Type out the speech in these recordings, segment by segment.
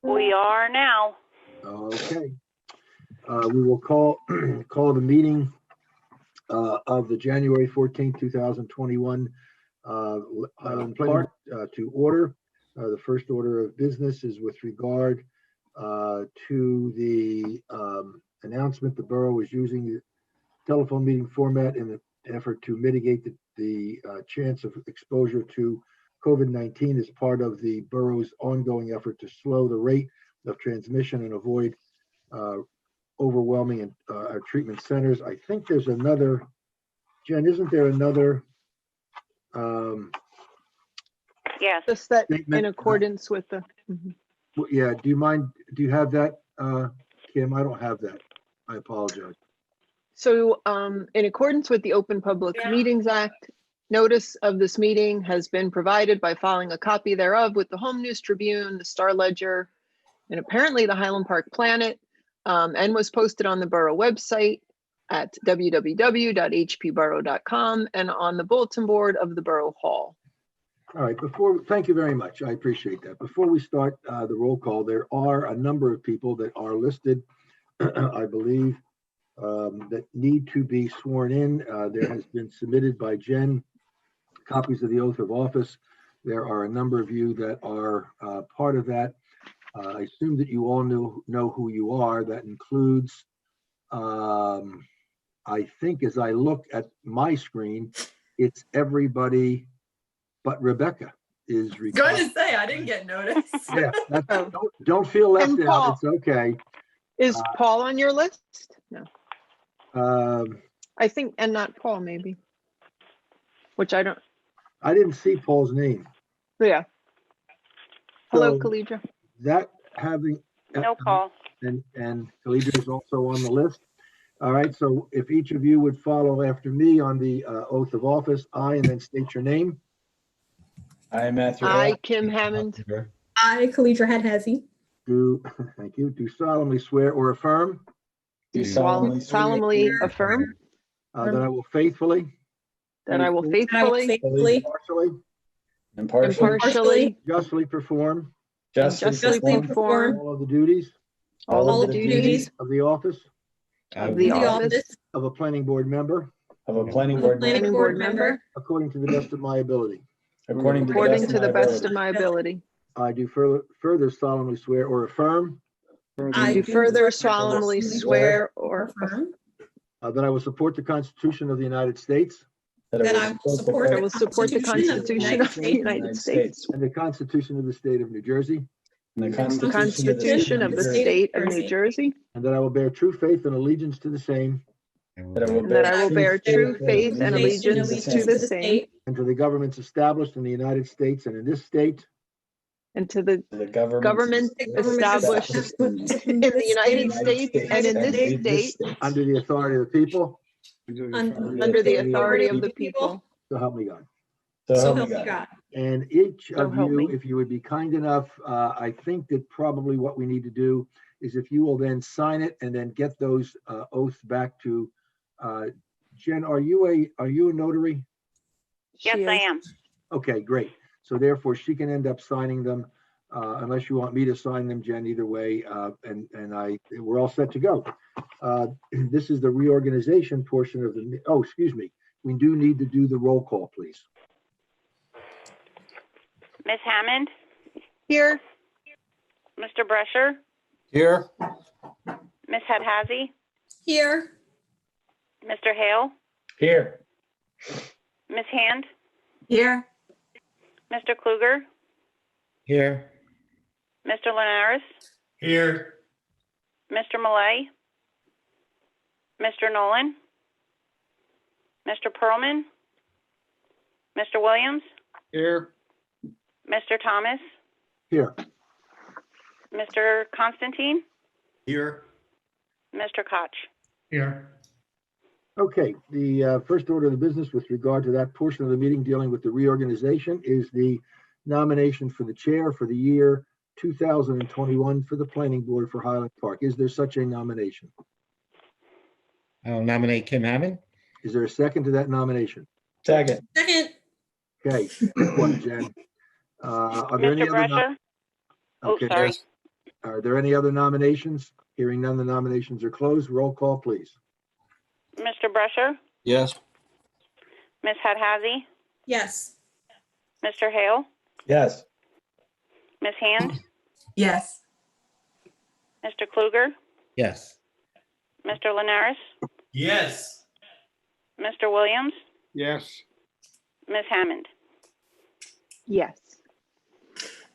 We are now. Okay. We will call the meeting of the January 14th, 2021 Highland Park to order. The first order of business is with regard to the announcement the borough is using the telephone meeting format in an effort to mitigate the chance of exposure to COVID-19 as part of the borough's ongoing effort to slow the rate of transmission and avoid overwhelming our treatment centers. I think there's another, Jen, isn't there another? Yes. Just that Statement. in accordance with the. Yeah, do you have that, Kim? I don't have that. I apologize. So in accordance with the Open Public Meetings Act, notice of this meeting has been provided by filing a copy thereof with the Home News Tribune, the Star Ledger, and apparently the Highland Park Planet, and was posted on the borough website at www.hpborough.com and on the bulletin board of the Borough Hall. All right, thank you very much. I appreciate that. Before we start the roll call, there are a number of people that are listed, I believe, that need to be sworn in. There has been submitted by Jen copies of the oath of office. There are a number of you that are part of that. I assume that you all know who you are. That includes, I think as I look at my screen, it's everybody but Rebecca is Going to say, I didn't get noticed. Yeah, don't feel left And out. Paul. It's okay. Is Paul on your list? No, Um, I think, and not Paul maybe, which I don't, I didn't see Paul's name. yeah. Hello, So Kalidra. that having No, Paul. and Kalidra is also on the list. All right, so if each of you would follow after me on the oath of office, and then state your name. I, Matthew. I, Kim Hammond. I, Kalidra Hadhazy. Thank you. Do solemnly swear or affirm Do Solemnly affirm that I will faithfully, that I will faithfully, impartially, impartially, justly perform justly perform all of the duties all of the duties of the office of the office of a planning board member of a planning board planning board member according to the best of my ability. according according to the best of my ability. I do further solemnly swear or affirm I do further solemnly swear or affirm that I will support the Constitution of the United States That I will support I will support the Constitution of the United States and the Constitution of the State of New Jersey, and the the Constitution of the State of New Jersey, and that I will bear true faith and allegiance to the same and that I will bear true faith and allegiance to the same and to the governments established in the United States and in this state and to the the government established in the United States and in this state under the authority of the people, under the authority of the people. so help me God. So help me God. And each So of help you, me. if you would be kind enough, I think that probably what we need to do is if you will then sign it and then get those oaths back to Jen. Are you a notary? Yes, She I is. am. Okay, great. So therefore she can end up signing them unless you want me to sign them, Jen, either way. And we're all set to go. This is the reorganization portion of the, excuse me. We do need to do the roll call, please. Ms. Hammond, Here, Mr. Brescher, Here. Ms. Hadhazy, Here. Mr. Hale, Here. Ms. Hand, Here. Mr. Kluger, Here. Mr. Linares, Here. Mr. Malay, Mr. Nolan, Mr. Pearlman, Mr. Williams, Here. Mr. Thomas, Here. Mr. Constantine, Here. Mr. Koch. Here. Okay, the first order of the business with regard to that portion of the meeting dealing with the reorganization is the nomination for the chair for the year 2021 for the planning board for Highland Park. Is there such a nomination? I'll nominate Kim Hammond. Is there a second to that nomination? Second. Second. Okay, good one, Jen. Are there any Mr. other? Brescher? Oh, Okay, sorry. Are there any other nominations? Hearing none, the nominations are closed. Roll call, please. Mr. Brusher, Yes. Ms. Hadhazy, Yes. Mr. Hale, Yes. Ms. Hand, Yes. Mr. Kluger, Yes. Mr. Linares, Yes. Mr. Williams, Yes. Ms. Hammond. Yes.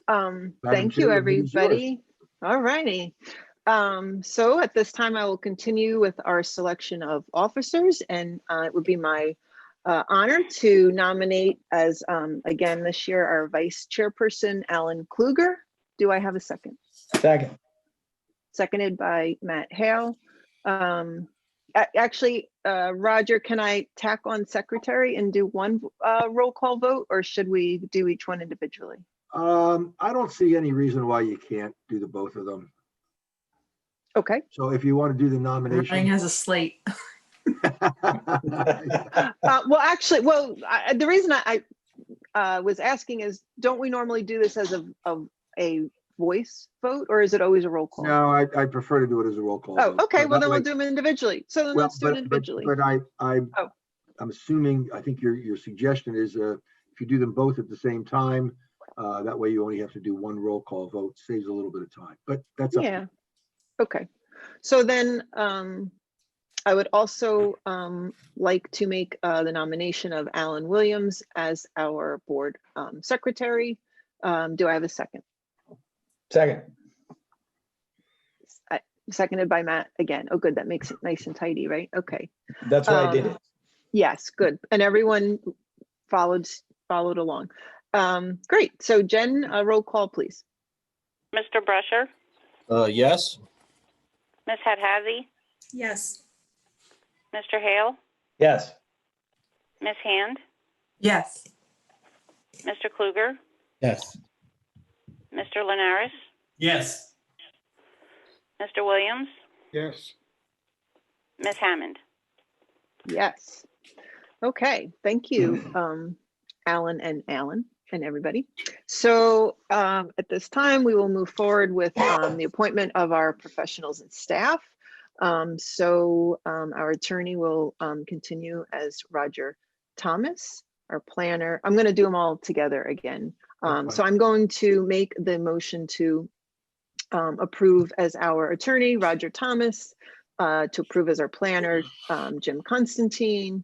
Madam Thank you, Chair, the meeting's yours. everybody. All righty. So at this time, I will continue with our selection of officers, and it would be my honor to nominate as, again, this year, our Vice Chairperson, Alan Kluger. Do I have a second? Second. Seconded by Matt Hale. Actually, Roger, can I tack on secretary and do one roll call vote, or should we do each one individually? I don't see any reason why you can't do the both of them. Okay. So if you want to do the Running nomination. has a slate. Well, actually, the reason I was asking is, don't we normally do this as a voice vote, or is it always a roll call? No, I prefer to do it as a roll call. Oh, vote. okay. So Well, that then way- we'll do them individually. So then Well, let's do it individually. But Oh. I'm assuming, I think your suggestion is if you do them both at the same time, that way you only have to do one roll call vote, saves a little bit of time, but that's up to Yeah. you. Okay. So then I would also like to make the nomination of Alan Williams as our board secretary. Do I have a second? Second. Seconded by Matt again. Oh, good. That makes it nice and tidy, right? Okay. That's why I did it. Yes, good. And everyone followed along. Great. So Jen, roll call, please. Mr. Brusher, Yes. Ms. Hadhazy, Yes. Mr. Hale, Yes. Ms. Hand, Yes. Mr. Kluger, Yes. Mr. Linares, Yes. Mr. Williams, Yes. Ms. Hammond. Yes. Okay, thank you, Alan and everybody. So at this time, we will move forward with the appointment of our professionals and staff. Our attorney will continue as Roger Thomas, our planner. I'm going to do them all together again. So I'm going to make the motion to approve as our attorney, Roger Thomas, to approve as our planner, Jim Constantine,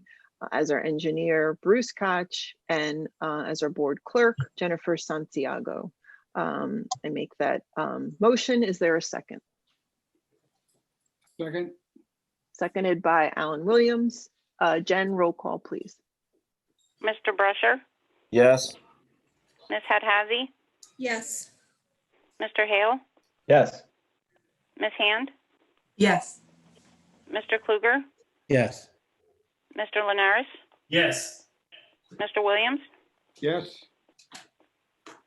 as our engineer, Bruce Koch, and as our board clerk, Jennifer Santiago. I make that motion. Is there a second? Second. Seconded by Alan Williams. Jen, roll call, please. Mr. Brusher, Yes. Ms. Hadhazy, Yes. Mr. Hale, Yes. Ms. Hand, Yes. Mr. Kluger, Yes. Mr. Linares, Yes. Mr. Williams, Yes.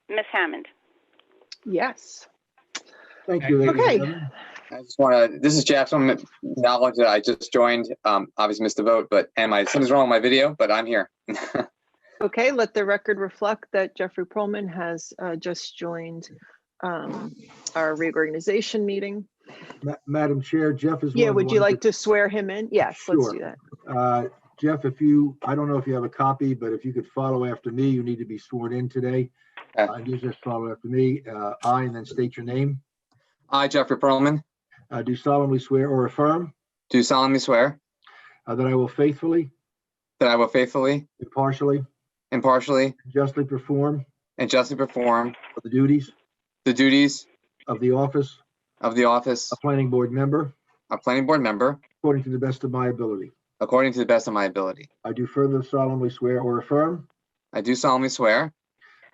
Ms. Hammond. Yes. Thank you, ladies and Okay. gentlemen. I just want to, this is Jeff. I want to acknowledge that I just joined, obviously missed the vote, something's wrong with my video, but I'm here. Okay, let the record reflect that Jeffrey Perlman has just joined our reorganization meeting. Madam Chair, Jeff is. Yeah, would you like to swear him in? Yes, let's Sure. do that. Jeff, I don't know if you have a copy, but if you could follow after me, you need to be sworn in today. You just follow after me. I, and then state your name. I, Jeffrey Perlman, Do solemnly swear or affirm do solemnly swear that I will faithfully, that I will faithfully, impartially, impartially, and justly perform and justly perform the duties the duties of the office of the office of planning board member of planning board member according to the best of my ability. according to the best of my ability. I do further solemnly swear or affirm I do solemnly swear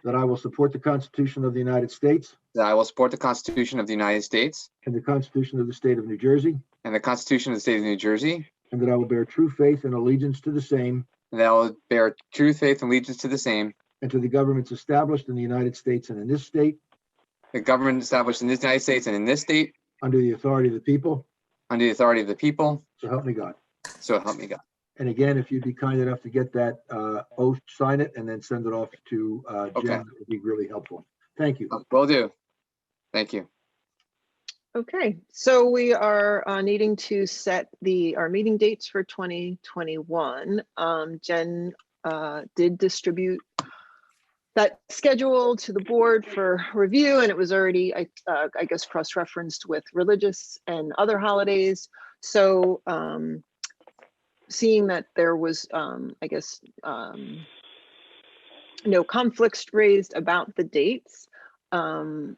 that I will support the Constitution of the United States that I will support the Constitution of the United States and the Constitution of the State of New Jersey, and the Constitution of the State of New Jersey, and that I will bear true faith and allegiance to the same and that I will bear true faith and allegiance to the same, and to the governments established in the United States and in this state the government established in this United States and in this state, under the authority of the people, under the authority of the people, so help me God. so help me God. And again, if you'd be kind enough to get that oath, sign it, and then send it off to Jen, Okay. that would be really helpful. Thank you. Will do. Thank you. Okay, so we are needing to set our meeting dates for 2021. Jen did distribute that schedule to the board for review, and it was already, I guess, cross-referenced with religious and other holidays. So seeing that there was, I guess, no conflicts raised about the dates, do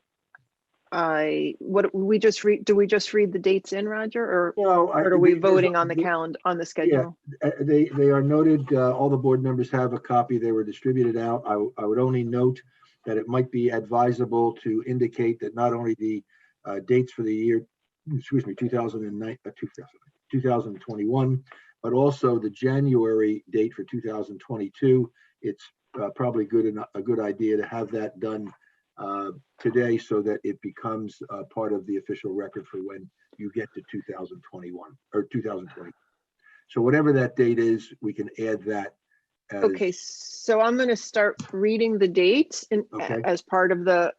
we just read the dates in, Roger, or No, are we voting on the calendar, on the schedule? They are noted. All the board members have a copy. They were distributed out. I would only note that it might be advisable to indicate that not only the dates for the year, 2021, but also the January date for 2022. It's probably a good idea to have that done today so that it becomes part of the official record for when you get to 2021 or 2020. So whatever that date is, we can add that. Okay, so I'm going to start reading the dates Okay. as part of the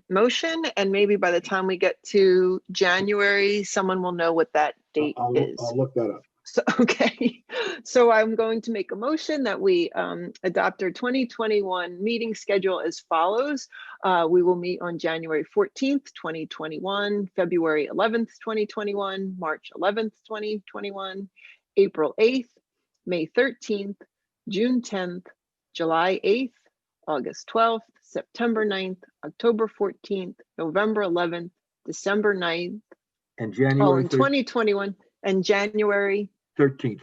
motion, and maybe by the time we get to January, someone will know what that date is. I'll look that up. So, okay, so I'm going to make a motion that we adopt our 2021 meeting schedule as follows. We will meet on January 14th, 2021, February 11th, 2021, March 11th, 2021, April 8th, May 13th, June 10th, July 8th, August 12th, September 9th, October 14th, November 11th, December 9th, And all January in 2021, and January 13th.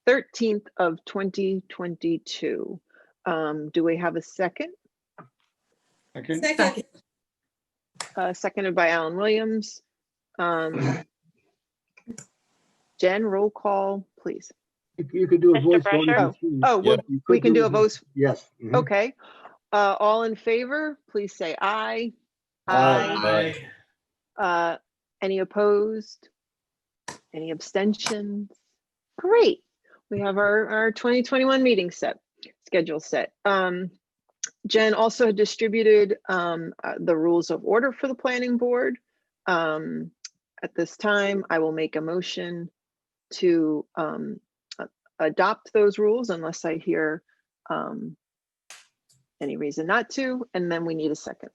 13th of 2022. Do we have a second? Second. Seconded by Alan Williams. Jen, roll call, please. You could do a Mr. voice vote. Brusher? Oh, well, You we could can do a vote. Yes. Mhm. Okay. All in favor, please say aye. Aye. Any opposed? Any abstentions? Great. We have our 2021 meeting schedule set. Jen also distributed the rules of order for the planning board. At this time, I will make a motion to adopt those rules unless I hear any reason not to, and then we need a second.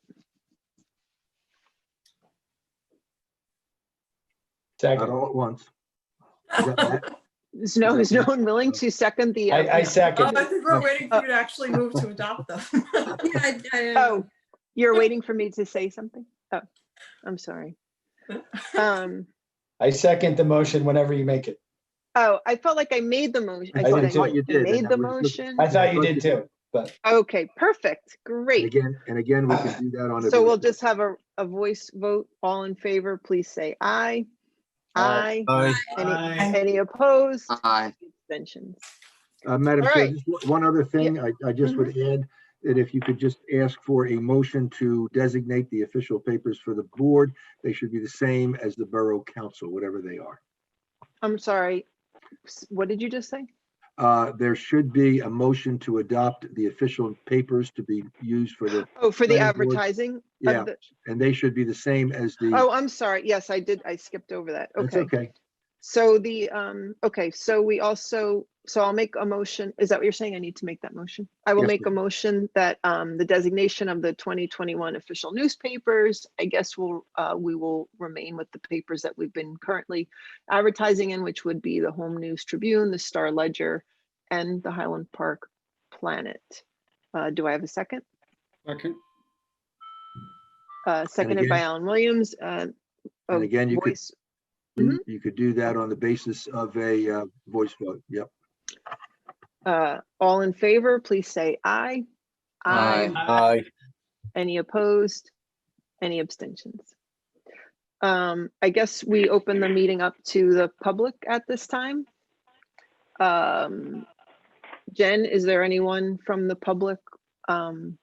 Not all at once. Is that Matt? Is no one willing to second the? I Oh, second. I think we're waiting for you to actually move to adopt them. Oh, you're waiting for me to say something? Oh, I'm sorry. I second the motion whenever you make it. Oh, I felt like I made the motion. I did too. You did. Made and the I was looking- motion. I thought you did too, but Okay, perfect, And great. again, we can do that on a. So we'll just have a voice vote. All in favor, please say aye. Aye. Any opposed? Aye. Abstentions? Madam All Chair, right. just one other thing, I just would add that if you could just ask for a motion to designate the official papers for the board, they should be the same as the borough council, whatever they are. I'm sorry. What did you just say? There should be a motion to adopt the official papers to be used for the, Oh, for the Planning board. advertising? Yeah. Of the, and they should be the same as the. oh, I'm sorry. Yes, I did. I skipped over that. That's Okay. okay. So the, okay, so we also, so I'll make a motion. Is that what you're saying? I need to make that motion. I will Yes, make a motion that the designation of the 2021 official newspapers, I guess we will remain with the papers that we've been currently advertising in, which would be the Home News Tribune, the Star Ledger, and the Highland Park Planet. Do I have a second? second. Seconded by Alan Williams. And again, you could, voice. you could do that on the basis of a voice vote. Yep. All in favor, please say aye. Aye. Any opposed? Any abstentions? I guess we open the meeting up to the public at this time. Jen, is there anyone from the public on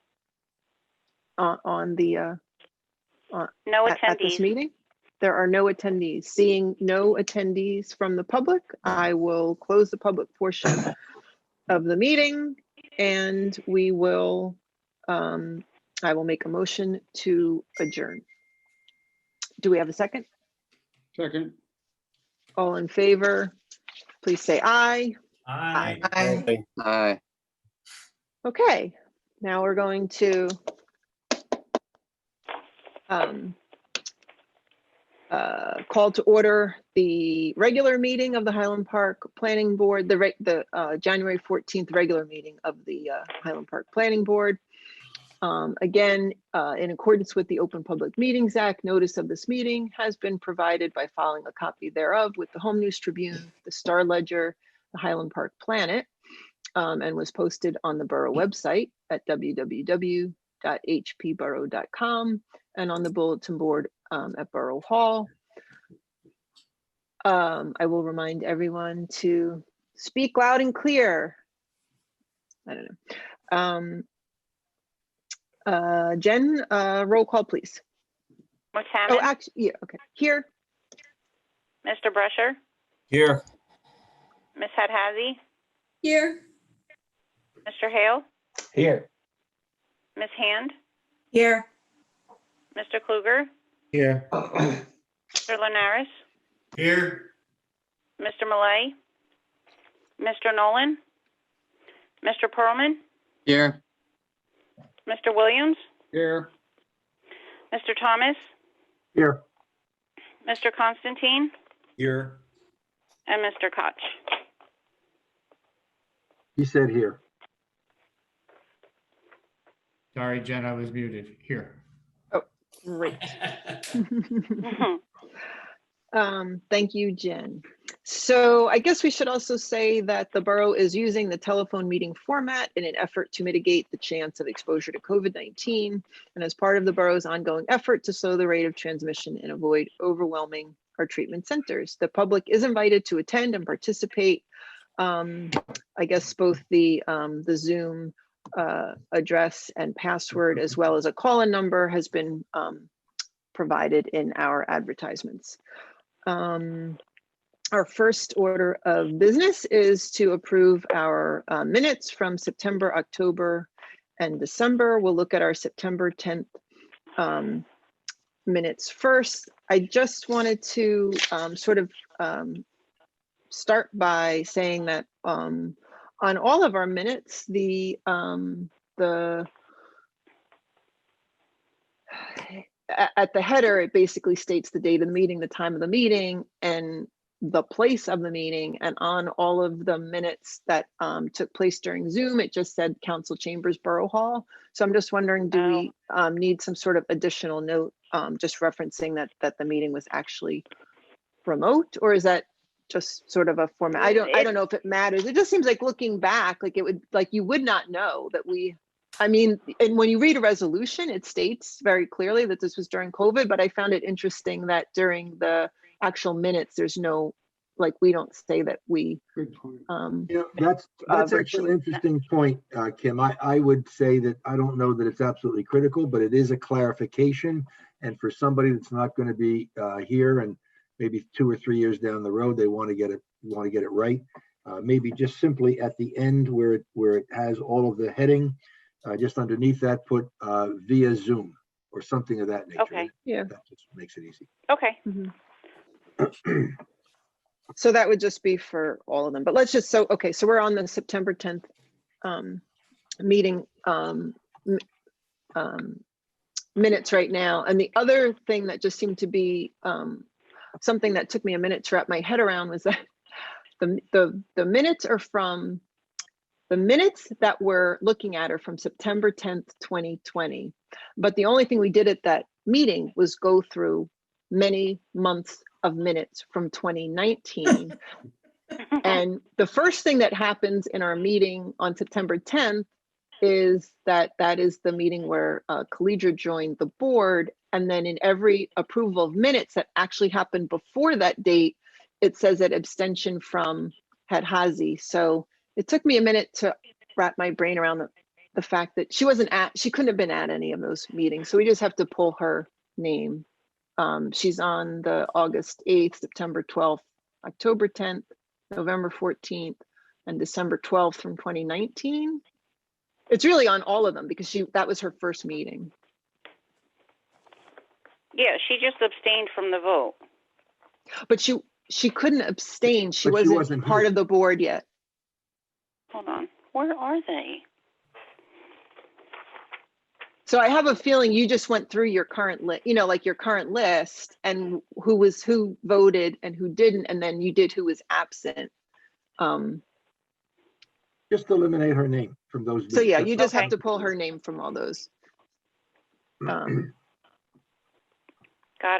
the No at this attendees. meeting? There are no attendees. Seeing no attendees from the public, I will close the public portion of the meeting, and we will, I will make a motion to adjourn. Do we have a second? Second. All in favor, please say aye. Aye. Aye. Okay, now we're going to call to order the regular meeting of the Highland Park Planning Board, the January 14th regular meeting of the Highland Park Planning Board. Again, in accordance with the Open Public Meetings Act, notice of this meeting has been provided by filing a copy thereof with the Home News Tribune, the Star Ledger, the Highland Park Planet, and was posted on the borough website at www.hpborough.com and on the bulletin board at Borough Hall. I will remind everyone to speak loud and clear. I don't know. Jen, roll call, please. Ms. Oh, Hammond, actually, yeah, okay. Here, Mr. Brusher, Here. Ms. Hadhazy, Here. Mr. Hale, Here. Ms. Hand, Here. Mr. Kluger, Here. Mr. Linares, Here. Mr. Malay, Mr. Nolan, Mr. Pearlman, Here. Mr. Williams, Here. Mr. Thomas, Here. Mr. Constantine, Here. and Mr. Koch. He said here. Sorry, Jen, I was muted. Here. great. Thank you, Jen. So I guess we should also say that the borough is using the telephone meeting format in an effort to mitigate the chance of exposure to COVID-19 and as part of the borough's ongoing effort to slow the rate of transmission and avoid overwhelming our treatment centers. The public is invited to attend and participate. I guess both the Zoom address and password, as well as a call-in number, has been provided in our advertisements. Our first order of business is to approve our minutes from September, October, and December. We'll look at our September 10th minutes first. I just wanted to start by saying that on all of our minutes, at the header, it basically states the date of the meeting, the time of the meeting, and the place of the meeting. And on all of the minutes that took place during Zoom, it just said Council Chambers, Borough Hall. So I'm just wondering, do we need some sort of additional note, just referencing that the meeting was actually remote, or is that just sort of a format? I don't know if it matters. It just seems like, looking back, like you would not know that and when you read a resolution, it states very clearly that this was during COVID, but I found it interesting that during the actual minutes, there's no, we don't say that we. Good point. That's actually an interesting point, Kim. I would say that I don't know that it's absolutely critical, but it is a clarification. And for somebody that's not going to be here and maybe 2 or 3 years down the road, they want to get it right. Maybe just simply at the end where it has all of the heading, just underneath that, put via Zoom or something of that nature. Okay. Yeah. That just makes it easy. Okay. So that would just be for all of them, but let's just, so we're on the September 10th meeting minutes right now. And the other thing that just seemed to be something that took me a minute to wrap my head around was that the minutes are from, the minutes that we're looking at are from September 10th, 2020. But the only thing we did at that meeting was go through many months of minutes from 2019. And the first thing that happens in our meeting on September 10th is that is the meeting where Collegia joined the board. And then in every approval of minutes that actually happened before that date, it says that abstention from Hadhazy. So it took me a minute to wrap my brain around the fact that she couldn't have been at any of those meetings. So we just have to pull her name. She's on the August 8th, September 12th, October 10th, November 14th, and December 12th from 2019. It's really on all of them because that was her first meeting. Yeah, she just abstained from the vote. But she couldn't abstain. She But she wasn't wasn't part here. of the board yet. Hold on. Where are they? So I have a feeling you just went through your current list, like your current list and who voted and who didn't, and then you did who was absent. Just eliminate her name from those. So yeah, minutes. you just have Okay. to pull her name from all those. Got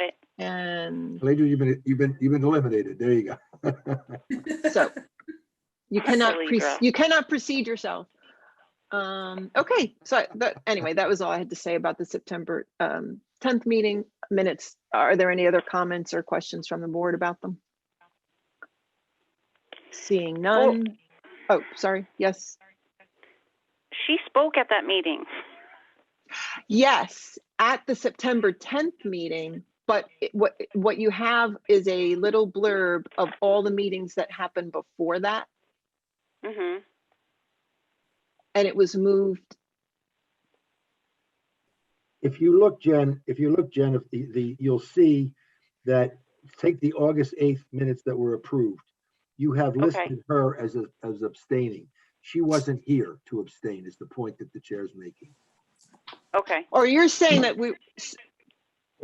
it. And Lady, you've been eliminated. There you go. so you cannot Libra. you cannot precede yourself. Okay, so anyway, that was all I had to say about the September 10th meeting minutes. Are there any other comments or questions from the board about them? Seeing none. Oh, sorry. Yes. She spoke at that meeting. Yes, at the September 10th meeting, but what you have is a little blurb of all the meetings that happened before that, Mm-hmm. and it was moved. If you look, Jen, if you'll see that, take the August 8th minutes that were approved. You have listed her as abstaining. She wasn't here to abstain, is the point that the chair's making. Okay. Or you're saying that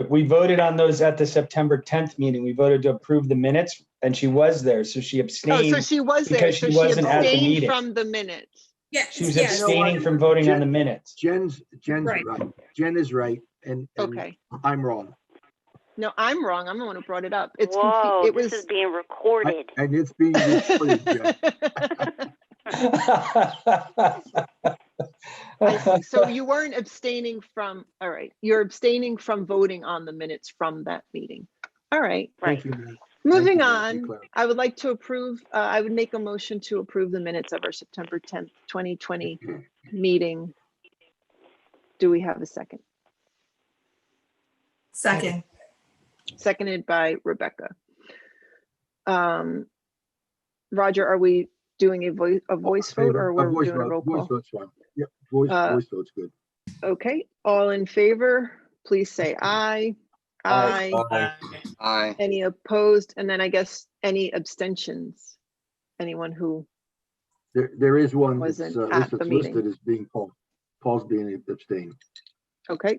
We voted on those at the September 10th meeting. We voted to approve the minutes and she was there. So she oh, abstained. so she was there, because so she she wasn't at the abstained meeting. from the minutes. Yeah, She was yes. abstaining from voting on the minutes. Jen's Right. right. Jen is right, and Okay. I'm wrong. No, I'm wrong. I'm the one who brought it up. It's Whoa, it this was is being recorded. And it's being recorded, Jen. I see. So you weren't abstaining from, all right, you're abstaining from voting on the minutes from that meeting. All right, Right. Thank you, Matt. moving you, on, Claire. I would like to approve, I would make a motion to approve the minutes of our September 10th, 2020 meeting. Do we have a second? Second. Seconded by Rebecca. Roger, are we doing a voice vote or we're voice doing a vote. roll Voice call? vote's fine. Yep, voice vote's good. Okay, all in favor, please say aye. Aye. Aye. Aye. Any opposed? And then I guess any abstentions? Anyone who, There is one that's Wasn't at the meeting. listed as being Paul. Paul's being abstained. okay.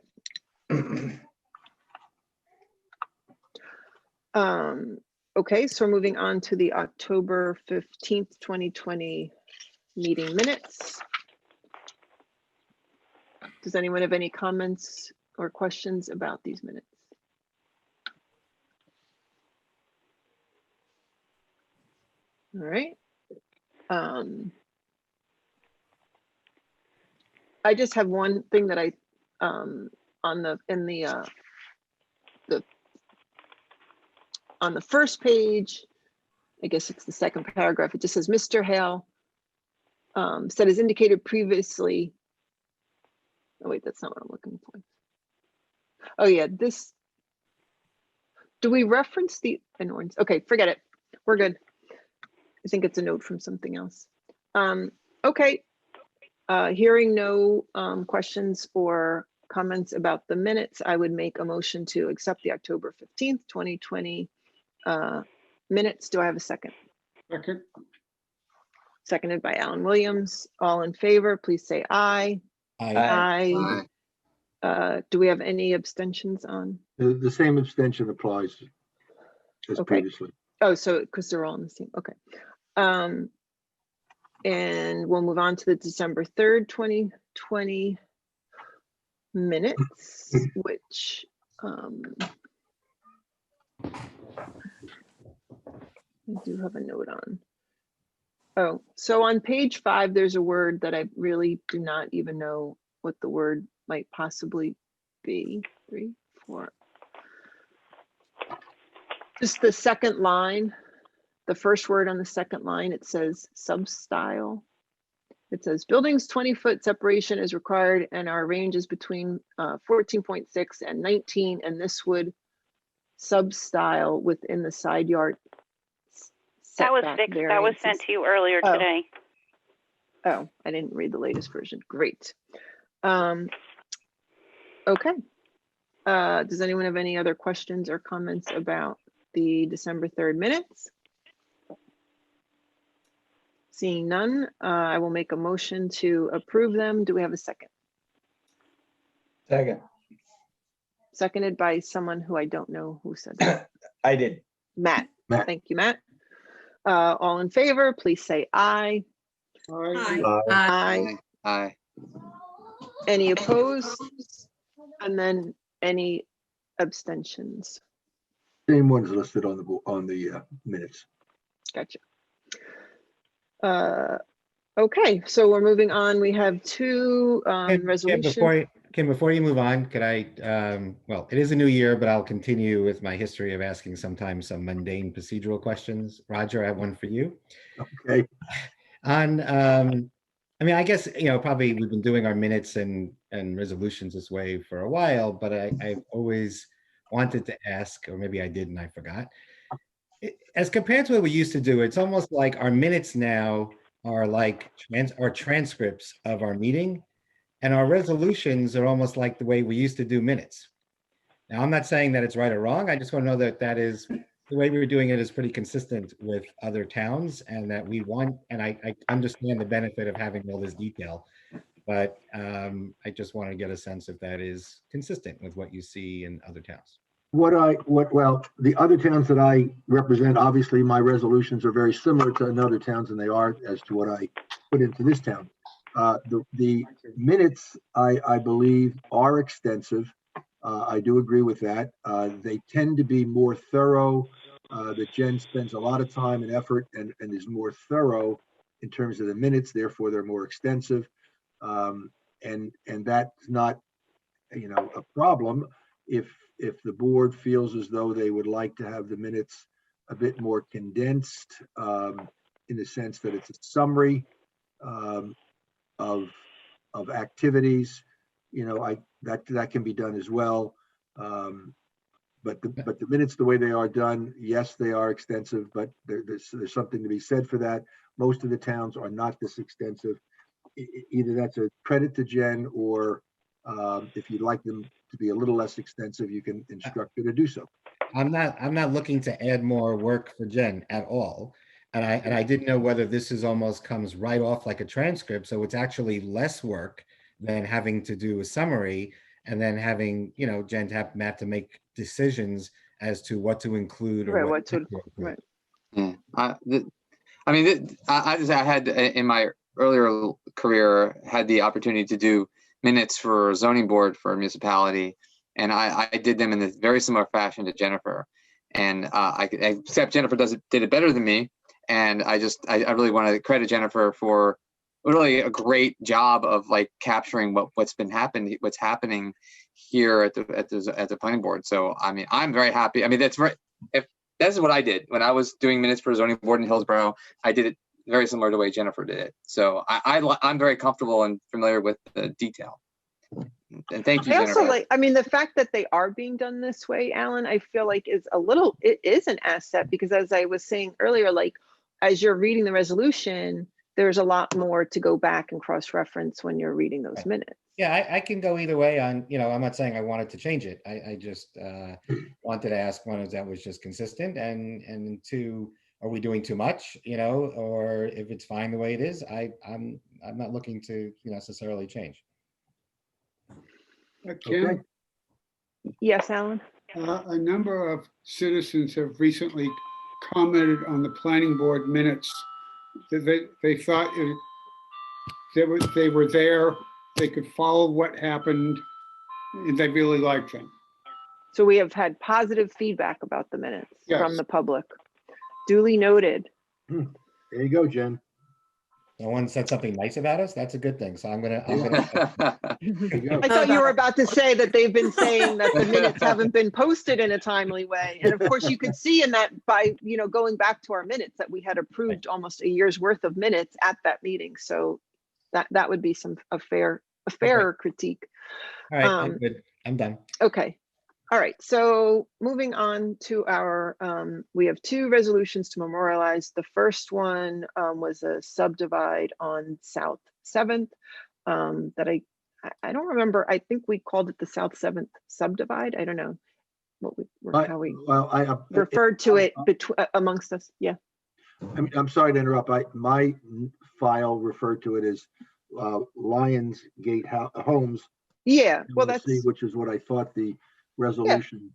Okay, so we're moving on to the October 15th, 2020 meeting minutes. Does anyone have any comments or questions about these minutes? All right. I just have one thing that I on the first page, I guess it's the second paragraph, it just says Mr. Hale said as indicated previously. Oh wait, that's not what I'm looking for. Oh yeah, this. Do we reference the ordinance? Okay, forget it. We're good. I think it's a note from something else. Okay. Hearing no questions or comments about the minutes, I would make a motion to accept the October 15th, 2020 minutes. Do I have a second? Second. Seconded by Alan Williams. All in favor, please say aye. Aye. Aye. Do we have any abstentions on? The same abstention applies as Okay. previously. Oh, so because they're all in the same, okay. And we'll move on to the December 3rd, 2020 minutes, which I do have a note on. Oh, so on page 5, there's a word that I really do not even know what the word might possibly be. 3, 4. Just the second line, the first word on the second line, it says substyle. It says buildings 20-foot separation is required and our range is between 14.6 and 19, and this would substyle within the side yard That was setback fixed. That was sent variances. to you earlier Oh. today. Oh, I didn't read the latest version. Great. Okay. Does anyone have any other questions or comments about the December 3rd minutes? Seeing none, I will make a motion to approve them. Do we have a second? Second. Seconded by someone who I don't know who said that. I did. Matt. Matt. Thank you, Matt. All in favor, please say aye. Aye. Aye. Aye. Any opposed? And then any abstentions? Same ones listed on the minutes. Gotcha. Okay, so we're moving on. We have two resolutions. Before you move on, could I, well, it is a new year, but I'll continue with my history of asking sometimes some mundane procedural questions. Roger, I have one for you. Okay. On, I mean, I guess, probably we've been doing our minutes and resolutions this way for a while, but I've always wanted to ask, or maybe I did and I forgot. As compared to what we used to do, it's almost like our minutes now are like transcripts of our meeting, and our resolutions are almost like the way we used to do minutes. Now, I'm not saying that it's right or wrong. I just want to know that that is the way we were doing it is pretty consistent with other towns, and that we want, and I understand the benefit of having all this detail, but I just want to get a sense if that is consistent with what you see in other towns. Well, the other towns that I represent, obviously my resolutions are very similar to another towns than they are as to what I put into this town. The minutes, I believe, are extensive. I do agree with that. They tend to be more thorough. That Jen spends a lot of time and effort and is more thorough in terms of the minutes, therefore they're more extensive. And that's not, a problem if the board feels as though they would like to have the minutes a bit more condensed, in the sense that it's a summary of activities, that can be done as well. But the minutes, the way they are done, yes, they are extensive, but there's something to be said for that. Most of the towns are not this extensive. Either that's a credit to Jen, or if you'd like them to be a little less extensive, you can instruct her to do so. I'm not looking to add more work for Jen at all. And I didn't know whether this is almost comes right off like a transcript. So it's actually less work than having to do a summary and then having, Jen to have Matt to make decisions as to what to include or Right, what to right. include. Yeah. I had in my earlier career had the opportunity to do minutes for a zoning board for a municipality, and I did them in a very similar fashion to Jennifer. And except Jennifer did it better than me, and I really want to credit Jennifer for really a great job of like capturing what's happening here at the planning board. So I mean, I'm very happy. I mean, that's what I did when I was doing minutes for a zoning board in Hillsborough. I did it very similar to the way Jennifer did it. So I'm very comfortable and familiar with the detail. And thank you, I Jennifer. also the fact that they are being done this way, Alan, I feel like it is an asset, because as I was saying earlier, like as you're reading the resolution, there's a lot more to go back and cross-reference when you're reading those minutes. Yeah, I can go either way on, I'm not saying I wanted to change it. I just wanted to ask, one, is that was just consistent, and two, are we doing too much, or if it's fine the way it is, I'm not looking to necessarily change. Kim, Okay. Yes, Alan? a number of citizens have recently commented on the planning board minutes that they thought they were there, they could follow what happened, and they really liked them. So we have had positive feedback about the minutes from Yes. the public. Duly noted. There you go, Jen. No one said something nice about us. That's a good thing. So I'm gonna. There you go. I thought you were about to say that they've been saying that the minutes haven't been posted in a timely way. And of course you could see in that by, going back to our minutes that we had approved almost a year's worth of minutes at that meeting. So that would be a fairer critique. All right, I'm good. I'm done. Okay. All right. So moving on to our, we have two resolutions to memorialize. The first one was a subdivide on South 7th that I don't remember. I think we called it the South 7th subdivide. I don't know. what we, I- how we Well, referred to it amongst us. Yeah. I'm sorry to interrupt. My file referred to it as Lions Gate Homes, Yeah. Well, LLC, that's, which is what I thought the resolution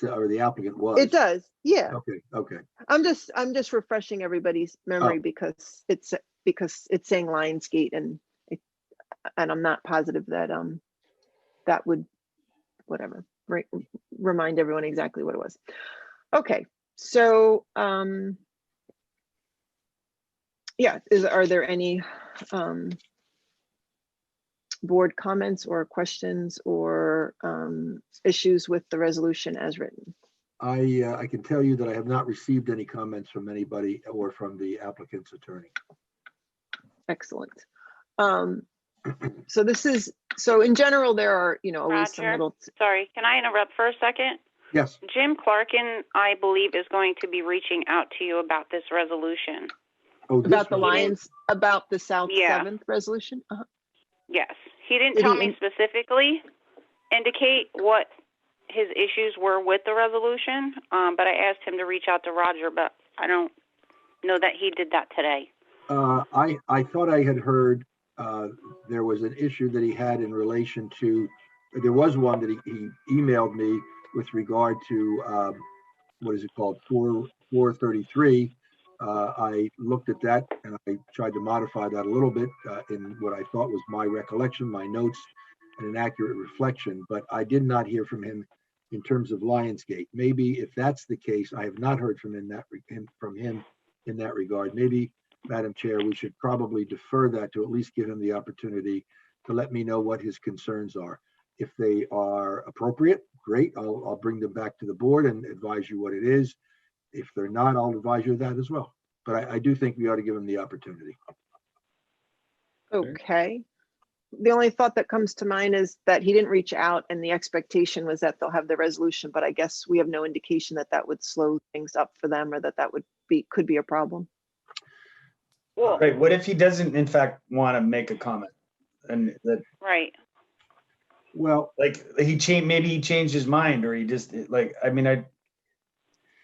or the applicant was. it does. Yeah. Okay. I'm just refreshing everybody's memory because it's saying Lionsgate and I'm not positive that that would whatever remind everyone exactly what it was. Okay, so yeah, are there any board comments or questions or issues with the resolution as written? I can tell you that I have not received any comments from anybody or from the applicant's attorney. Excellent. So in general, there are, always some Roger, little. sorry, can I interrupt for a second? Yes. Jim Clarkin, I believe, is going to be reaching out to you about this resolution. Oh, this About the resolution. Lions, about the South Yeah. 7th resolution? Uh-huh. Yes, he didn't Did tell he me specifically indicate what his issues were with the resolution, but I asked him to reach out to Roger, but I don't know that he did that today. I thought I had heard there was an issue that he had in relation to, there was one that he emailed me with regard to, what is it called, 433. I looked at that and I tried to modify that a little bit in what I thought was my recollection, my notes, and an accurate reflection, but I did not hear from him in terms of Lionsgate. Maybe if that's the case, I have not heard from him in that regard. Maybe, Madam Chair, we should probably defer that to at least give him the opportunity to let me know what his concerns are. If they are appropriate, great. I'll bring them back to the board and advise you what it is. If they're not, I'll advise you of that as well. But I do think we ought to give him the opportunity. Okay. The only thought that comes to mind is that he didn't reach out and the expectation was that they'll have the resolution, but I guess we have no indication that that would slow things up for them or that could be a problem. Well, Right, what if he doesn't in fact want to make a comment? And that, right. Well, like, maybe he changed his mind, or he just, like, I mean,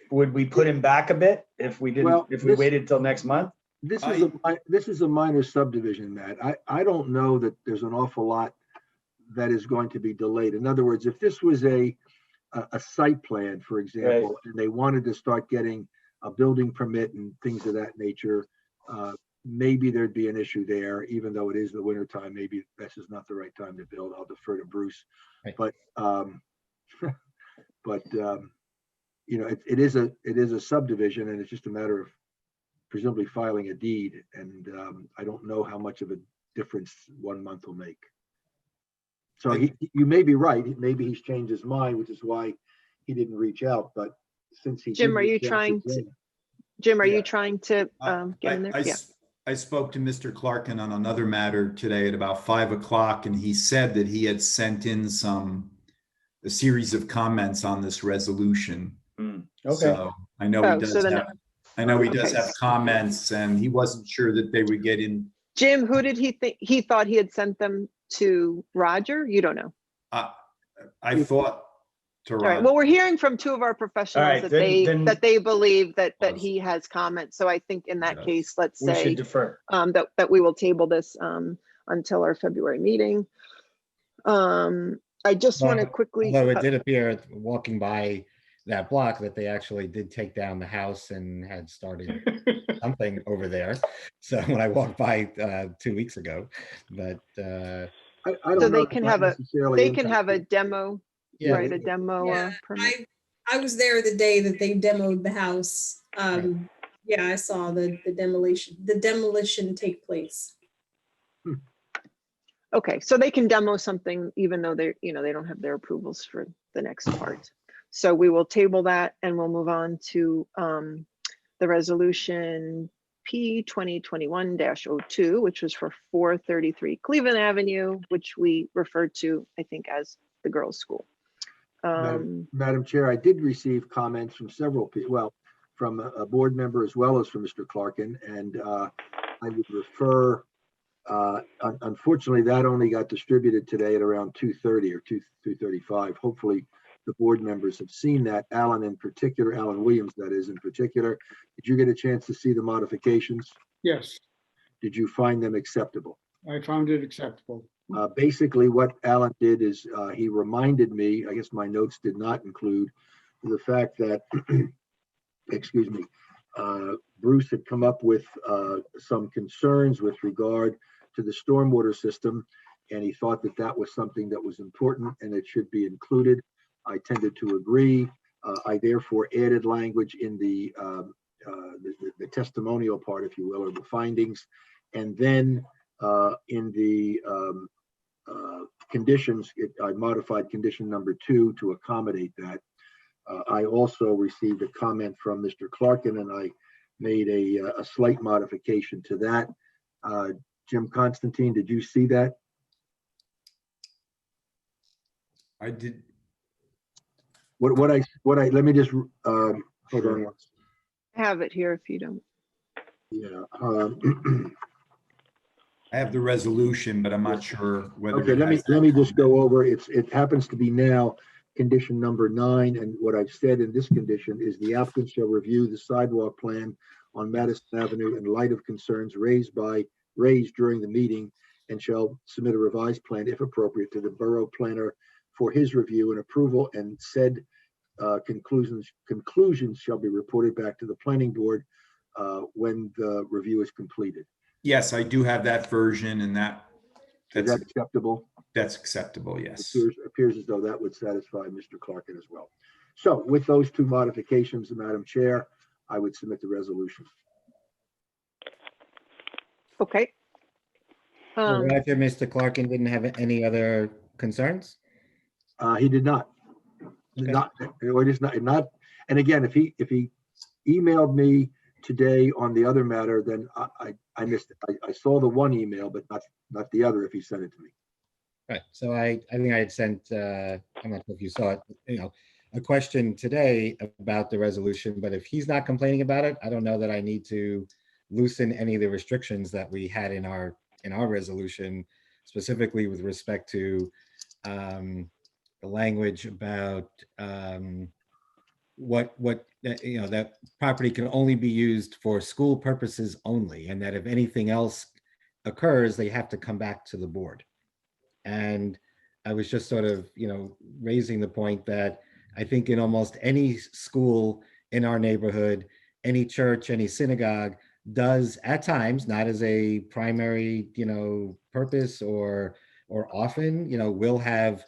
would we put him back a bit if we didn't, Well, if we waited till next month? this is a minor subdivision, Matt. I don't know that there's an awful lot that is going to be delayed. In other words, if this was a site plan, for example, Right. and they wanted to start getting a building permit and things of that nature, maybe there'd be an issue there, even though it is the winter time. Maybe this is not the right time to build. I'll defer to Bruce. Right. But it is a subdivision, and it's just a matter of presumably filing a deed. And I don't know how much of a difference 1 month will make. So you may be right. Maybe he's changed his mind, which is why he didn't reach out. But since he Jim, did are you reach out trying today- to, Jim, are Yeah. you trying to get in there? Yeah. I spoke to Mr. Clarkin on another matter today at about 5 o'clock, and he said that he had sent in a series of comments on this resolution. Okay. So I know he does so then- have, I know he does Okay. have comments, and he wasn't sure that they would get in. Jim, who did he think, he thought he had sent them to Roger? You don't know. I thought to All right, Roger. well, we're hearing from two of our professionals right, that then- they believe that Was- he has comments. So I think in that Yes. case, let's We should say defer. that we will table this until our February meeting. I just want to quickly. Although it did appear walking by that block that they actually did take down the house and had started something over there. So when I walked by 2 weeks ago, but I don't So know they if can that have necessarily they can have a impacts demo, yeah, right? A demo Yeah, permit. I was there the day that they demoed the house. Right. Yeah, I saw the demolition take place. Okay, so they can demo something even though they don't have their approvals for the next part. So we will table that and we'll move on to the resolution P 2021-02, which was for 433 Cleveland Avenue, which we referred to, I think, as the girls' school. Madam Chair, I did receive comments from several people, well, from a board member as well as from Mr. Clarkin, and I would refer, unfortunately, that only got distributed today at around 2:30 or 2:35. Hopefully, the board members have seen that. Alan in particular, Alan Williams, that is in particular. Did you get a chance to see the modifications? Yes, Did you find them acceptable? I found it acceptable. Basically, what Alan did is he reminded me, I guess my notes did not include the fact that, excuse me, Bruce had come up with some concerns with regard to the stormwater system, and he thought that that was something that was important and it should be included. I tended to agree. I therefore added language in the testimonial part, if you will, or the findings, and then in the conditions, I modified condition number 2 to accommodate that. I also received a comment from Mr. Clarkin, and I made a slight modification to that. Jim Constantine, did you see that? I did. Let me just, hold on. I have it here if you don't. Yeah. I have the resolution, but I'm not sure whether. Okay, let me just go over. It happens to be now condition number 9, and what I've said in this condition is the applicant shall review the sidewalk plan on Madison Avenue in light of concerns raised during the meeting, and shall submit a revised plan if appropriate to the borough planner for his review and approval, and said conclusions shall be reported back to the planning board when the review is completed. Yes, I do have that version, and Is that acceptable? that's acceptable. Yes. Appears as though that would satisfy Mr. Clarkin as well. So with those 2 modifications, Madam Chair, I would submit the resolution. Okay. Roger, Mr. Clarkin didn't have any other concerns? He did not. Okay. Not. And again, if he emailed me today on the other matter, then I missed it. I saw the one email, but not the other if he sent it to me. Right. So I think I had sent, I'm not sure if you saw it, a question today about the resolution, but if he's not complaining about it, I don't know that I need to loosen any of the restrictions that we had in our resolution, specifically with respect to the language about that property can only be used for school purposes only, and that if anything else occurs, they have to come back to the board. And I was just sort of, raising the point that I think in almost any school in our neighborhood, any church, any synagogue does at times, not as a primary, purpose or often, will have,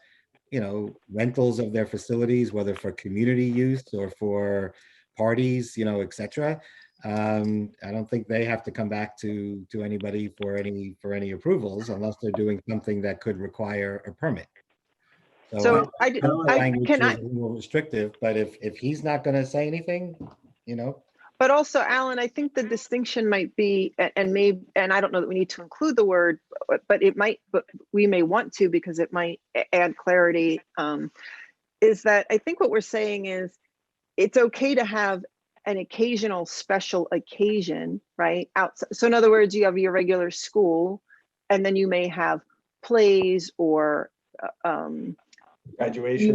rentals of their facilities, whether for community use or for parties, et cetera. I don't think they have to come back to anybody for any approvals unless they're doing something that could require a permit. So language is a little more restrictive, but if he's not going to say anything, But also, Alan, I think the distinction might be, and I don't know that we need to include the word, but we may want to because it might add clarity, is that I think what we're saying is it's okay to have an occasional special occasion, right? So in other words, you have your regular school, and then you may have plays or Graduation.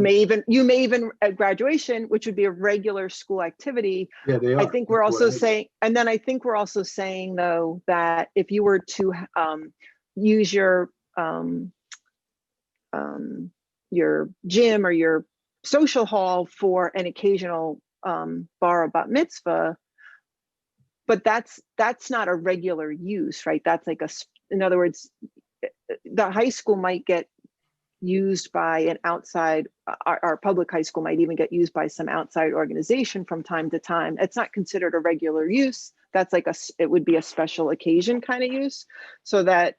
you may even graduation, which would be a regular school activity. Yeah, they are. I think we're also saying, and then I think we're also saying though that if you were to use your gym or your social hall for an occasional bar or bat mitzvah, but that's not a regular use, right? That's like in other words, the high school might get used by an outside, our public high school might even get used by some outside organization from time to time. It's not considered a regular use. That's like it would be a special occasion kind of use. So that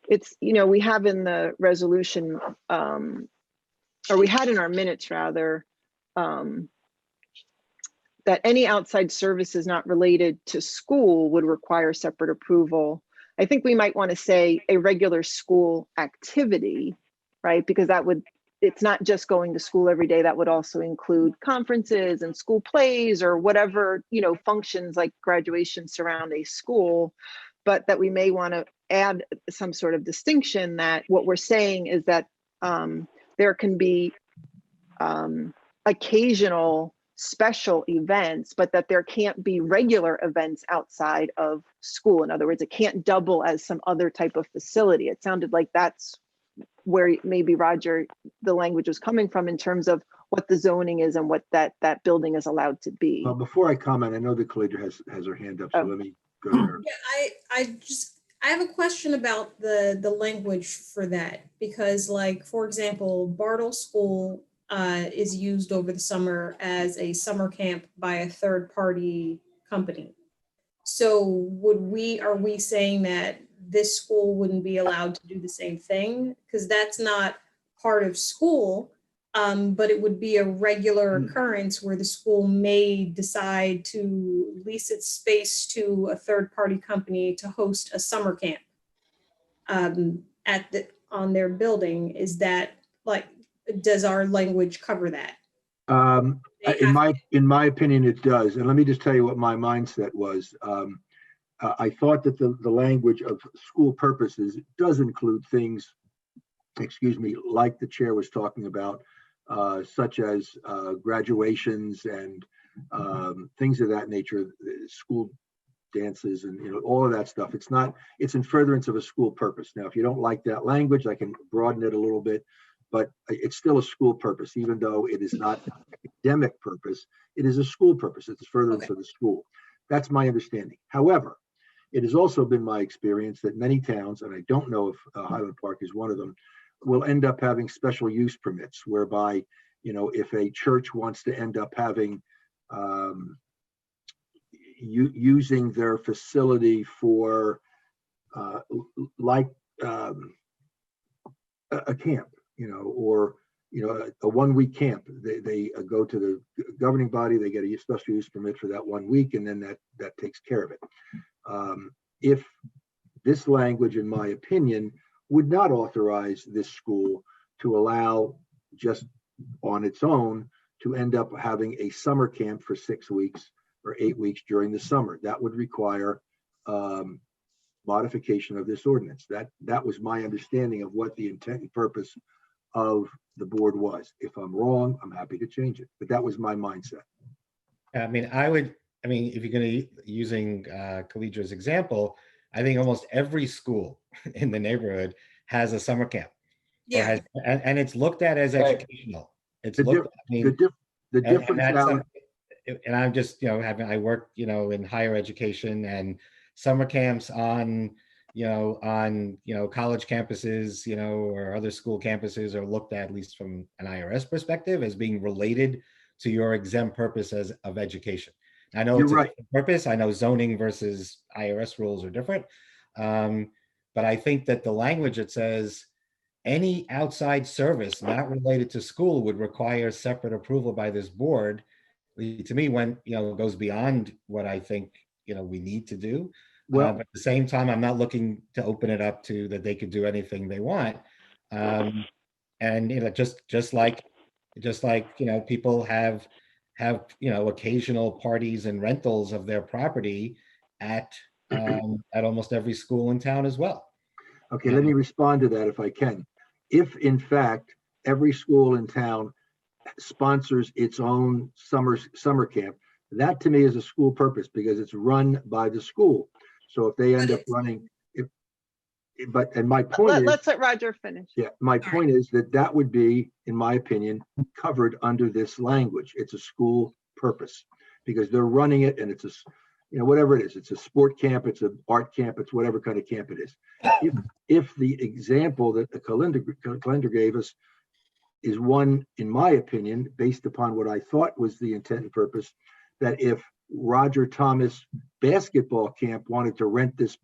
it's, we have in the resolution, or we had in our minutes rather, that any outside services not related to school would require separate approval. I think we might want to say a regular school activity, right? Because it's not just going to school every day. That would also include conferences and school plays or whatever, functions like graduation surround a school, but that we may want to add some sort of distinction that what we're saying is that there can be occasional special events, but that there can't be regular events outside of school. In other words, it can't double as some other type of facility. It sounded like that's where maybe Roger, the language was coming from in terms of what the zoning is and what that building is allowed to be. Well, before I comment, I know the colleague has her hand up, so let me go to her. Yeah, I have a question about the language for that, because like, for example, Bartle School is used over the summer as a summer camp by a third party company. So are we saying that this school wouldn't be allowed to do the same thing? Because that's not part of school, but it would be a regular occurrence where the school may decide to lease its space to a third party company to host a summer camp on their building. Is that like, does our language cover that? In my opinion, it does. And let me just tell you what my mindset was. I thought that the language of school purposes does include things, like the chair was talking about, such as graduations and things of that nature, school dances and all of that stuff. It's in furtherance of a school purpose. Now, if you don't like that language, I can broaden it a little bit, but it's still a school purpose, even though it is not an academic purpose. It is a school purpose. It's a furtherance of the school. That's my understanding. However, it has also been my experience that many towns, and I don't know if Highland Park is one of them, will end up having special use permits, whereby, if a church wants to end up having using their facility for a camp, or a 1 week camp, they go to the governing body, they get a special use permit for that 1 week, and then that takes care of it. If this language, in my opinion, would not authorize this school to allow just on its own to end up having a summer camp for 6 weeks or 8 weeks during the summer, that would require modification of this ordinance. That was my understanding of what the intent and purpose of the board was. If I'm wrong, I'm happy to change it, but that was my mindset. If you're going to using Kalidra's example, I think almost every school in the neighborhood has a summer camp. Yeah. And it's looked at as educational. It's The difference now. And I'm just, I work, in higher education, and summer camps on college campuses, or other school campuses are looked at least from an IRS perspective, as being related to your exempt purpose of education. I know it's a different purpose. I know zoning versus IRS rules are different. But I think that the language that says any outside service not related to school would require separate approval by this board, to me, goes beyond what I think, we need to do. But at the same time, I'm not looking to open it up to that they could do anything they want. And, just like people have occasional parties and rentals of their property at almost every school in town as well. Okay, let me respond to that if I can. If in fact every school in town sponsors its own summer camp, that to me is a school purpose, because it's run by the school. So if they end up running, and my point is, let's let Roger finish. Yeah, my point is that would be, in my opinion, covered under this language. It's a school purpose because they're running it, and it's whatever it is. It's a sport camp, it's an art camp, it's whatever kind of camp it is. If the example that the calendar gave us is one, in my opinion, based upon what I thought was the intent and purpose, that if Roger Thomas basketball camp wanted to rent this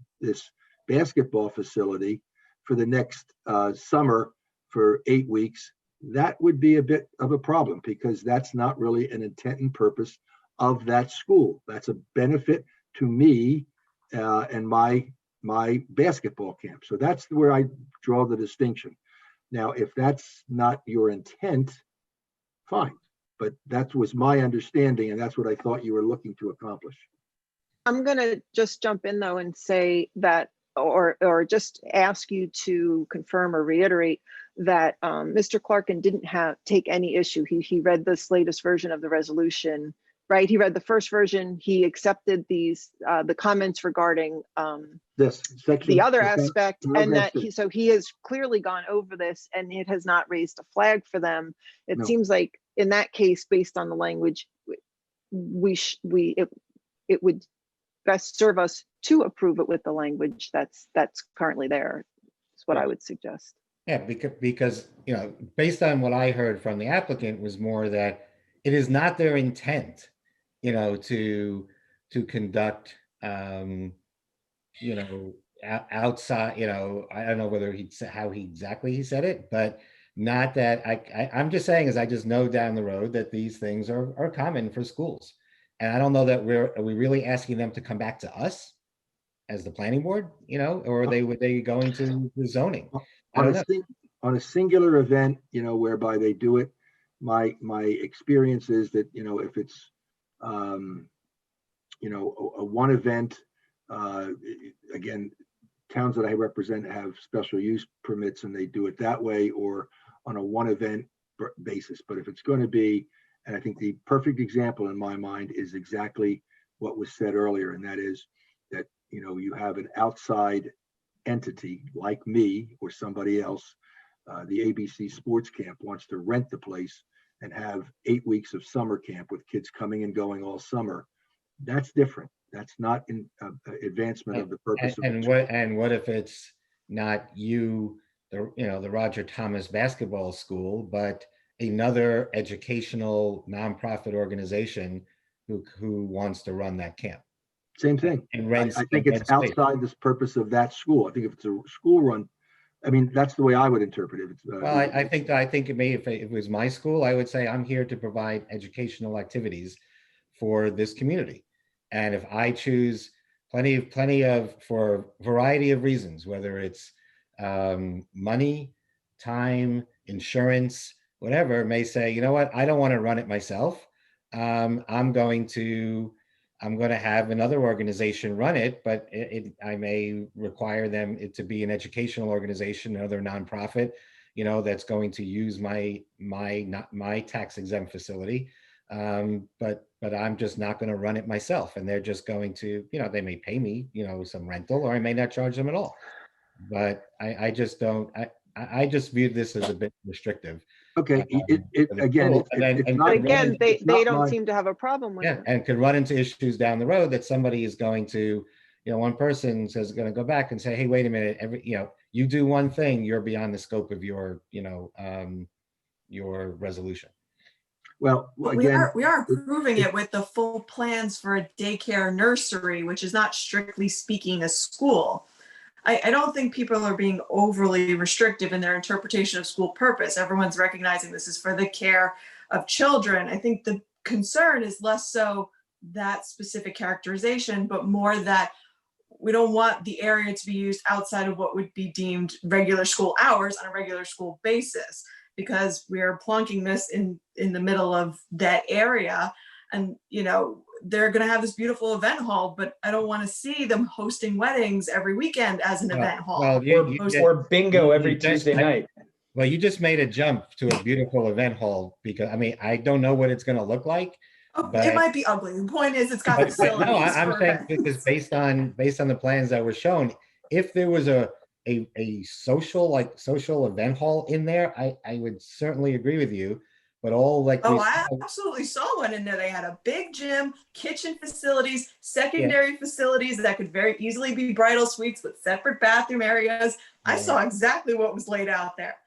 basketball facility for the next summer for 8 weeks, that would be a bit of a problem, because that's not really an intent and purpose of that school. That's a benefit to me and my basketball camp. So that's where I draw the distinction. Now, if that's not your intent, fine. But that was my understanding, and that's what I thought you were looking to accomplish. I'm going to just jump in, though, and say that, or just ask you to confirm or reiterate that Mr. Clarkin didn't take any issue. He read this latest version of the resolution, right? He read the first version. He accepted the comments regarding This section. the other aspect, and paragraph that six. he has clearly gone over this, and it has not raised a flag for them. It No. seems like in that case, based on the language, it would best serve us to approve it with the language that's currently there. Is what I would suggest. Yeah, because, based on what I heard from the applicant was more that it is not their intent, to conduct, outside, I don't know whether how exactly he said it, but not that I'm just saying, is I just know down the road that these things are common for schools. And I don't know that are we really asking them to come back to us as the planning board, or were they going to the zoning? I don't know. On a singular event, whereby they do it, my experience is that, if it's, a one event, again, towns that I represent have special use permits and they do it that way, or on a one event basis. But if it's going to be, and I think the perfect example in my mind is exactly what was said earlier, and that is that, you have an outside entity like me or somebody else, the ABC Sports Camp wants to rent the place and have 8 weeks of summer camp with kids coming and going all summer. That's different. That's not in advancement of the purpose of what if it's not the Roger Thomas basketball school, but another educational nonprofit organization who wants to run that camp? Same thing. And I think it's outside this purpose of that school. I think if it's a school run, that's the way I would interpret it. Well, I think it may, if it was my school, I would say I'm here to provide educational activities for this community. And if I choose plenty of, for a variety of reasons, whether it's money, time, insurance, whatever, may say, you know what, I don't want to run it myself. I'm going to have another organization run it, but I may require it to be an educational organization, another nonprofit, that's going to use my tax exempt facility. But I'm just not going to run it myself. And they're just going to, they may pay me, some rental, or I may not charge them at all. But I just don't, I just view this as a bit restrictive. Okay, Again, they don't seem to have a problem with it. And could run into issues down the road that somebody is going to, one person says going to go back and say, hey, wait a minute, you do one thing, you're beyond the scope of your resolution. Well, again, we are approving it with the full plans for a daycare nursery, which is not strictly speaking a school. I don't think people are being overly restrictive in their interpretation of school purpose. Everyone's recognizing this is for the care of children. I think the concern is less so that specific characterization, but more that we don't want the area to be used outside of what would be deemed regular school hours on a regular school basis, because we are plonking this in the middle of that area. And, they're going to have this beautiful event hall, but I don't want to see them hosting weddings every weekend as an event hall. Or bingo every Tuesday night. Well, you just made a jump to a beautiful event hall, because I don't know what it's going to look like. But it might be ugly. The point is, it's got facilities. No, I'm saying because based on the plans that were shown, if there was a social event hall in there, I would certainly agree with you. But I absolutely saw one in there. They had a big gym, kitchen facilities, secondary facilities that could very easily be bridal suites with separate bathroom areas. I saw exactly what was laid out there.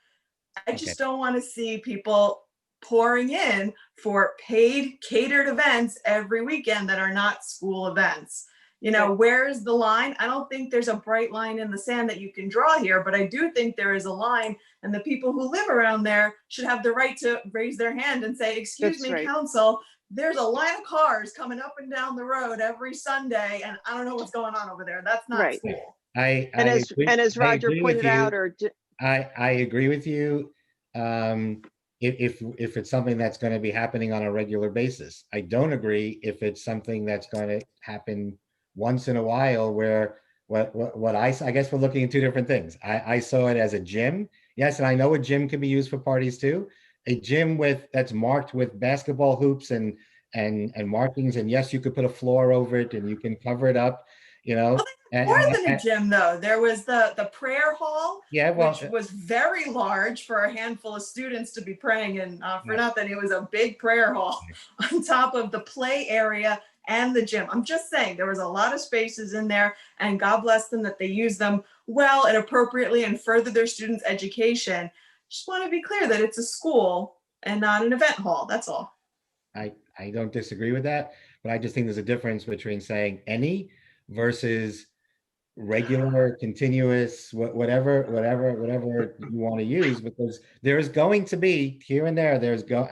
I just don't want to see people pouring in for paid catered events every weekend that are not school events. Where's the line? I don't think there's a bright line in the sand that you can draw here, but I do think there is a line, and the people who live around there should have the right to raise their hand and say, excuse me, council, there's a line of cars coming up and down the road every Sunday, and I don't know what's going on over there. That's not school. As Roger pointed out, I agree with you. If it's something that's going to be happening on a regular basis. I don't agree if it's something that's going to happen once in a while, where what I guess we're looking at two different things. I saw it as a gym. Yes, and I know a gym can be used for parties too. A gym that's marked with basketball hoops and markings, and yes, you could put a floor over it and you can cover it up, you know. More than a gym, though. There was the prayer hall, Yeah, well, which was very large for a handful of students to be praying in. For yeah. nothing, it was a big prayer hall on top of the play area and the gym. I'm just saying there was a lot of spaces in there, and God bless them that they use them well and appropriately and further their students' education. Just want to be clear that it's a school and not an event hall. That's all. I don't disagree with that, but I just think there's a difference between saying any versus regular, continuous, whatever you want to use, because there is going to be here and there,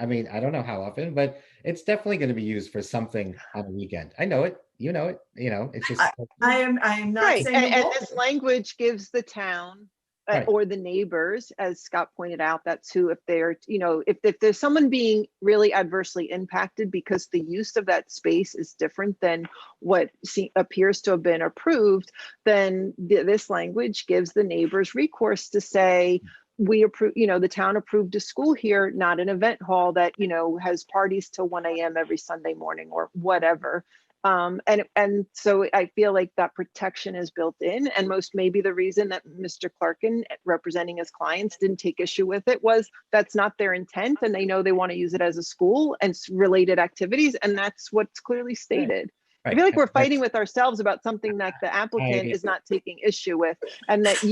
I mean, I don't know how often, but it's definitely going to be used for something on a weekend. I know it, you know it, it's just. I am not Right, saying. and this language gives the town Right. or the neighbors, as Scott pointed out, that's who, if they're, if there's someone being really adversely impacted because the use of that space is different than what appears to have been approved, then this language gives the neighbors recourse to say, we approve, the town approved a school here, not an event hall that, has parties till 1 a.m. every Sunday morning or whatever. And so I feel like that protection is built in, and most maybe the reason that Mr. Clarkin, representing his clients, didn't take issue with it was that's not their intent, and they know they want to use it as a school and related activities, and that's what's clearly stated. Right. I feel like we're fighting with ourselves about something that the applicant is not taking issue with, and that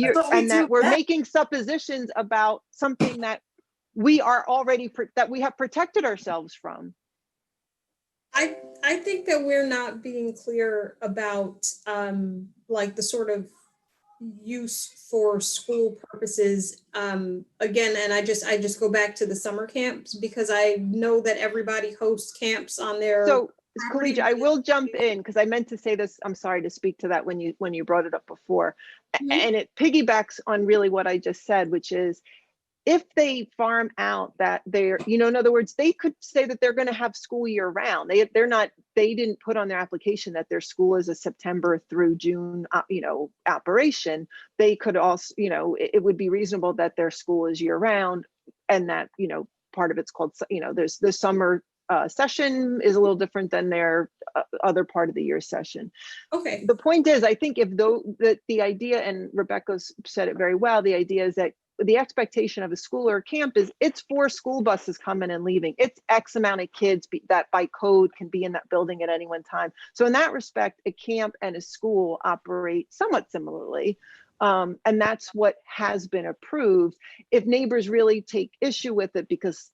we're making suppositions about something that we are already that we have protected ourselves from. I think that we're not being clear about like the sort of use for school purposes. Again, and I just go back to the summer camps because I know that everybody hosts camps on their. So, Khalija, I will jump in because I meant to say this. I'm sorry to speak to that when you brought it up before, and it piggybacks on really what I just said, which is, if they farm out that they're, in other words, they could say that they're going to have school year round. They didn't put on their application that their school is a September through June, operation. They could also, it would be reasonable that their school is year round, and that, part of it's called, there's the summer session is a little different than their other part of the year session. Okay. The point is, I think the idea, and Rebecca's said it very well, the idea is that the expectation of a school or a camp is it's 4 school buses coming and leaving. It's X amount of kids that by code can be in that building at any one time. So in that respect, a camp and a school operate somewhat similarly. And that's what has been approved. If neighbors really take issue with it, because,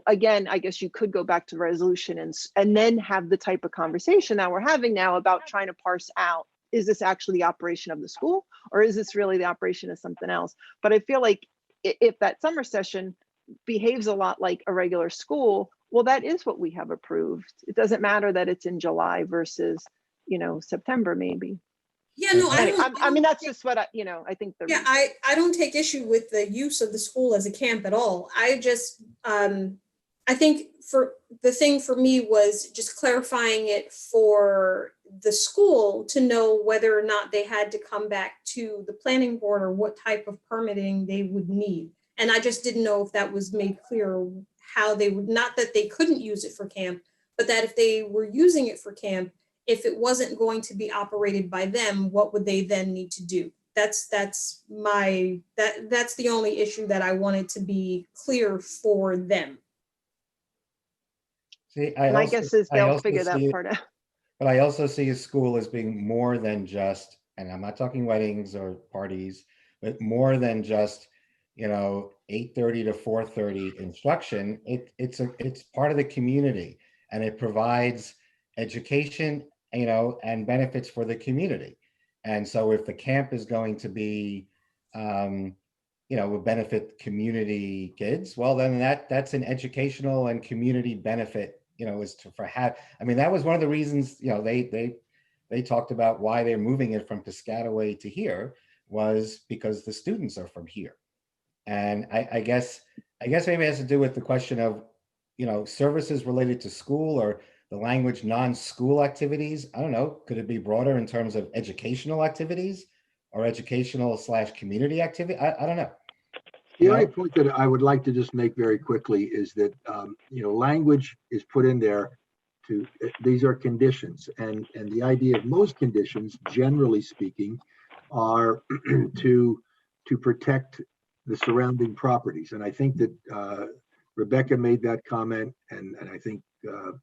again, I guess you could go back to resolution and then have the type of conversation that we're having now about trying to parse out, is this actually the operation of the school, or is this really the operation of something else? But I feel like if that summer session behaves a lot like a regular school, well, that is what we have approved. It doesn't matter that it's in July versus, September, maybe. Yeah, no, I mean, that's just what I think. I don't take issue with the use of the school as a camp at all. I just, I think for the thing for me was just clarifying it for the school to know whether or not they had to come back to the planning board or what type of permitting they would need. And I just didn't know if that was made clear how they would, not that they couldn't use it for camp, but that if they were using it for camp, if it wasn't going to be operated by them, what would they then need to do? That's the only issue that I wanted to be clear for them. See, my guess is they'll figure that part out. But I also see a school as being more than just, and I'm not talking weddings or parties, but more than just, 8:30 to 4:30 instruction. It's part of the community, and it provides education, and benefits for the community. And so if the camp is going to be, would benefit community kids, well, then that's an educational and community benefit, that was one of the reasons, they talked about why they're moving it from Piscataway to here, was because the students are from here. And I guess maybe it has to do with the question of, services related to school, or the language non-school activities. I don't know, could it be broader in terms of educational activities or educational / community activity? I don't know. The only point that I would like to just make very quickly is that, language is put in there these are conditions, and the idea of most conditions, generally speaking, are to protect the surrounding properties. And I think that Rebecca made that comment, and I think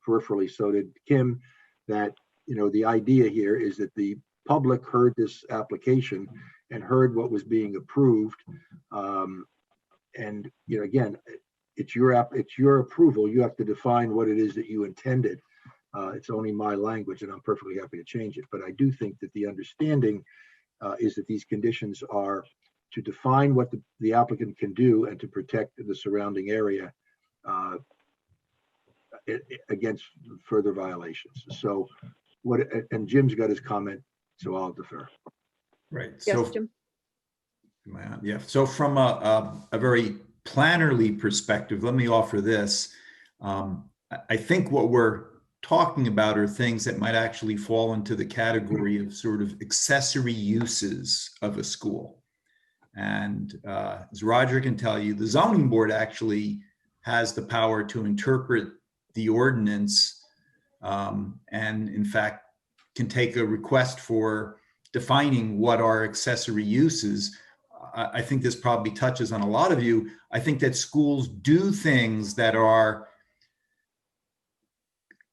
peripherally so did Kim, that, the idea here is that the public heard this application and heard what was being approved. And, again, it's your approval. You have to define what it is that you intended. It's only my language, and I'm perfectly happy to change it. But I do think that the understanding is that these conditions are to define what the applicant can do and to protect the surrounding area against further violations. So and Jim's got his comment, so I'll defer. Right. Yes, So, Jim. yeah. So from a very plannerly perspective, let me offer this. I think what we're talking about are things that might actually fall into the category of sort of accessory uses of a school. And as Roger can tell you, the zoning board actually has the power to interpret the ordinance, and in fact can take a request for defining what are accessory uses. I think this probably touches on a lot of you. I think that schools do things that are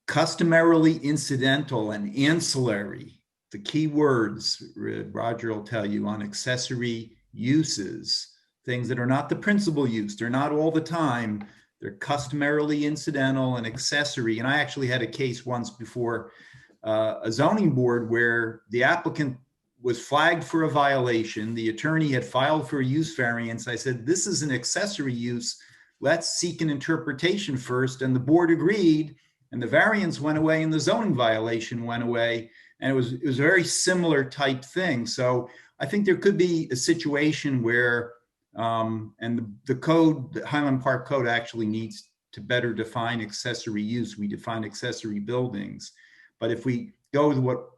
customarily incidental and ancillary. The key words, Roger will tell you, on accessory uses, things that are not the principal use. They're not all the time. They're customarily incidental and accessory. And I actually had a case once before a zoning board where the applicant was flagged for a violation. The attorney had filed for a use variance. I said, this is an accessory use. Let's seek an interpretation first. And the board agreed, and the variance went away and the zoning violation went away. And it was a very similar type thing. So I think there could be a situation where, and the code, the Highland Park Code actually needs to better define accessory use. We define accessory buildings. But if we go with what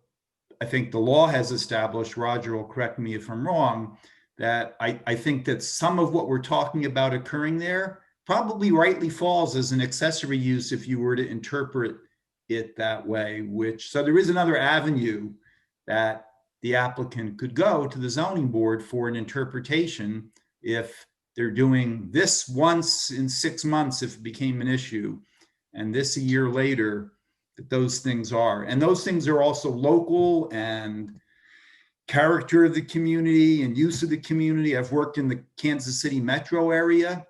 I think the law has established, Roger will correct me if I'm wrong, that I think that some of what we're talking about occurring there probably rightly falls as an accessory use if you were to interpret it that way, so there is another avenue that the applicant could go to the zoning board for an interpretation if they're doing this once in 6 months, if it became an issue, and this a year later, that those things are. And those things are also local and character of the community and use of the community. I've worked in the Kansas City metro area.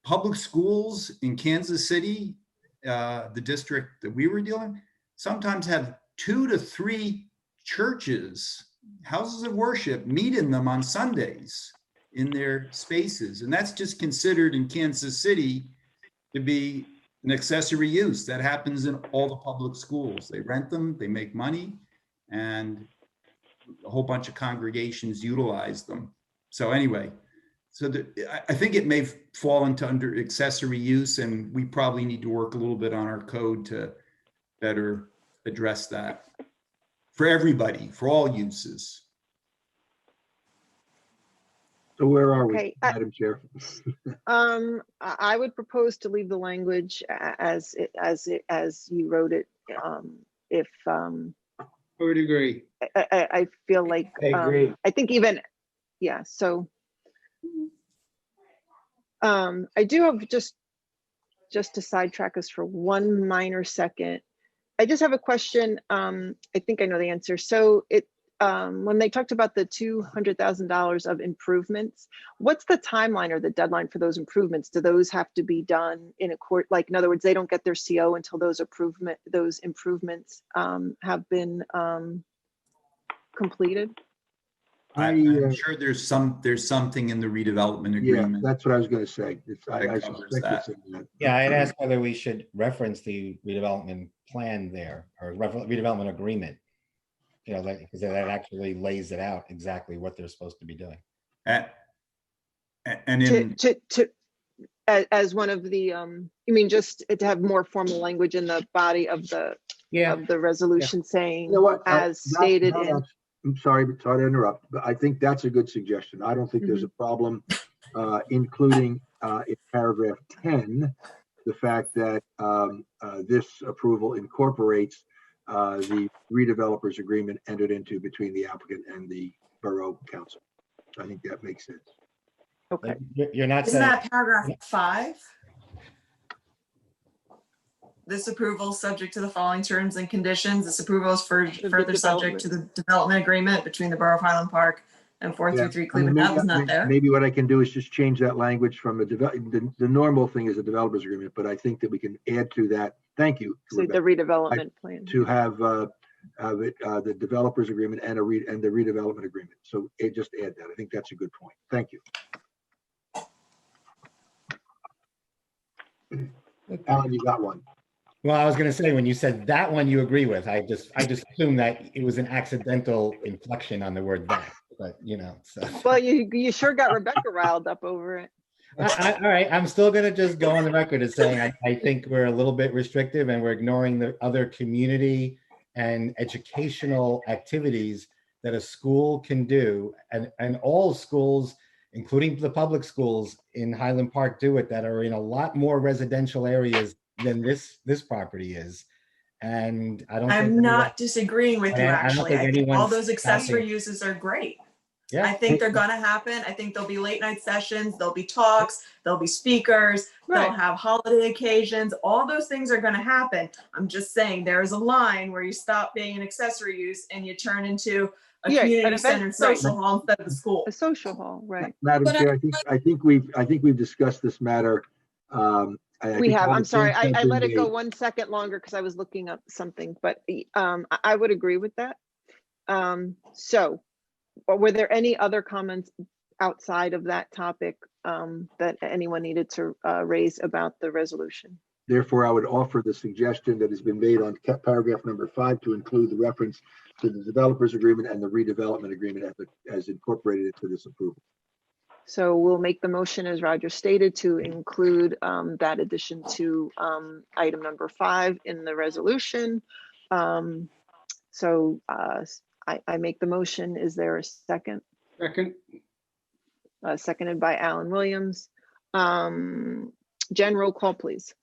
Public schools in Kansas City, the district that we were dealing, sometimes have 2 to 3 churches, houses of worship, meet in them on Sundays in their spaces. And that's just considered in Kansas City to be an accessory use. That happens in all the public schools. They rent them, they make money, and a whole bunch of congregations utilize them. So anyway, I think it may fall under accessory use, and we probably need to work a little bit on our code to better address that for everybody, for all uses. So where are we, Okay, Madam Chair? I would propose to leave the language as you wrote it. If I would agree. I feel like I agree. I think even, yeah. So I do have just to sidetrack us for one minor second. I just have a question. I think I know the answer. So when they talked about the $200,000 of improvements, what's the timeline or the deadline for those improvements? Do those have to be done in a court? Like, in other words, they don't get their CO until those improvements have been completed? I'm sure there's something in the redevelopment Yeah, agreement. that's what I was going to say. I That suspect covers that. it's in that. Yeah, I'd ask whether we should reference the redevelopment plan there, or redevelopment agreement. Because that actually lays it out exactly what they're supposed to be doing. And in, As one of the, you mean just to have more formal language in the body of the resolution saying, You know what? as stated in. I'm sorry to interrupt, but I think that's a good suggestion. I don't think there's a problem including in paragraph 10, the fact that this approval incorporates the redevelopers agreement entered into between the applicant and the Borough Council. I think that makes sense. Okay. You're not Isn't saying, that paragraph 5? This approval subject to the following terms and conditions. This approval is for The further subject to the development agreement between the Borough of Highland Park and 433 Cleveland. That was not there. Maybe what I can do is just change that language from the normal thing is a developers agreement, but I think that we can add to that. Thank you. So the redevelopment plan. To have the developers agreement and the redevelopment agreement. So just add that. I think that's a good point. Thank you. Alan, you got one. well, I was going to say, when you said that one you agree with, I just assumed that it was an accidental inflection on the word that, but so. Well, you sure got Rebecca riled up over it. All right, I'm still going to just go on the record as saying I think we're a little bit restrictive and we're ignoring the other community and educational activities that a school can do, and all schools, including the public schools in Highland Park, do it, that are in a lot more residential areas than this property is. And I'm not disagreeing with you, actually. I think all those accessory uses are great. Yeah. I think they're gonna happen. I think there'll be late night sessions, there'll be talks, there'll be speakers, they'll have holiday occasions. All those things are gonna happen. I'm just saying there is a line where you stop being an accessory use and you turn into a community center social hall instead of the school. A social hall, right? Madam Chair, I think we've discussed this matter. We have. I'm sorry. I let it go 1 second longer because I was looking up something, but I would agree with that. So, were there any other comments outside of that topic that anyone needed to raise about the resolution? Therefore, I would offer the suggestion that has been made on paragraph number 5 to include the reference to the developers agreement and the redevelopment agreement as incorporated into this approval. So we'll make the motion as Roger stated to include that addition to item number 5 in the resolution. So I make the motion. Is there a second? Second. Seconded by Alan Williams. Jen, roll call, please.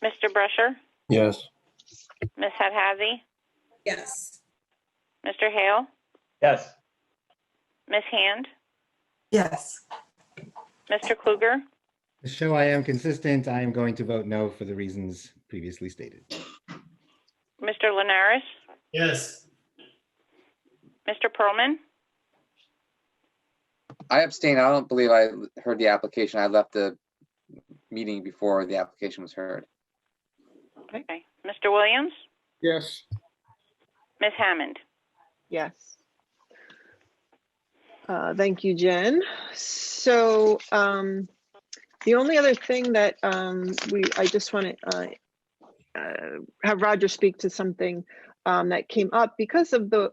Mr. Brescher? Yes. Ms. Hadhazy? Yes. Mr. Hale? Yes. Ms. Hand? Yes. Mr. Kluger? To show I am consistent, I am going to vote no for the reasons previously stated. Mr. Linares? Yes. Mr. Perlman? I abstain. I don't believe I heard the application. I left the meeting before the application was heard. Okay. Mr. Williams? Yes. Ms. Hammond? Yes. Thank you, Jen. So the only other thing that I just want to have Roger speak to something that came up because of the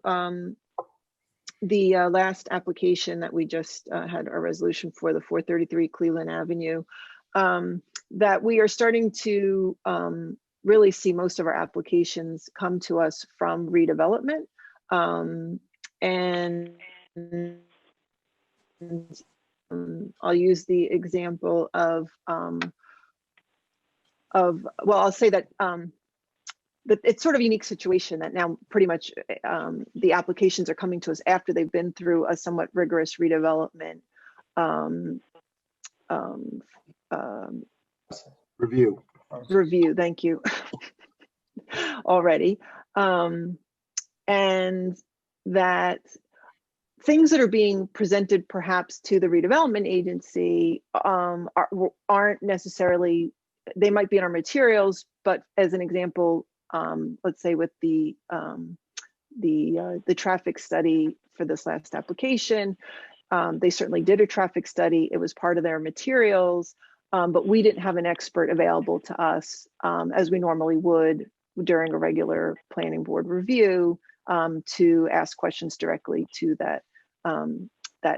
last application that we just had a resolution for, the 433 Cleveland Avenue, that we are starting to really see most of our applications come to us from redevelopment. And I'll use the example of well, I'll say that it's sort of a unique situation that now pretty much the applications are coming to us after they've been through a somewhat rigorous redevelopment review. Thank you. Already. And that things that are being presented perhaps to the redevelopment agency aren't necessarily, they might be in our materials, but as an example, let's say with the traffic study for this last application, they certainly did a traffic study. It was part of their materials, but we didn't have an expert available to us as we normally would during a regular planning board review to ask questions directly to that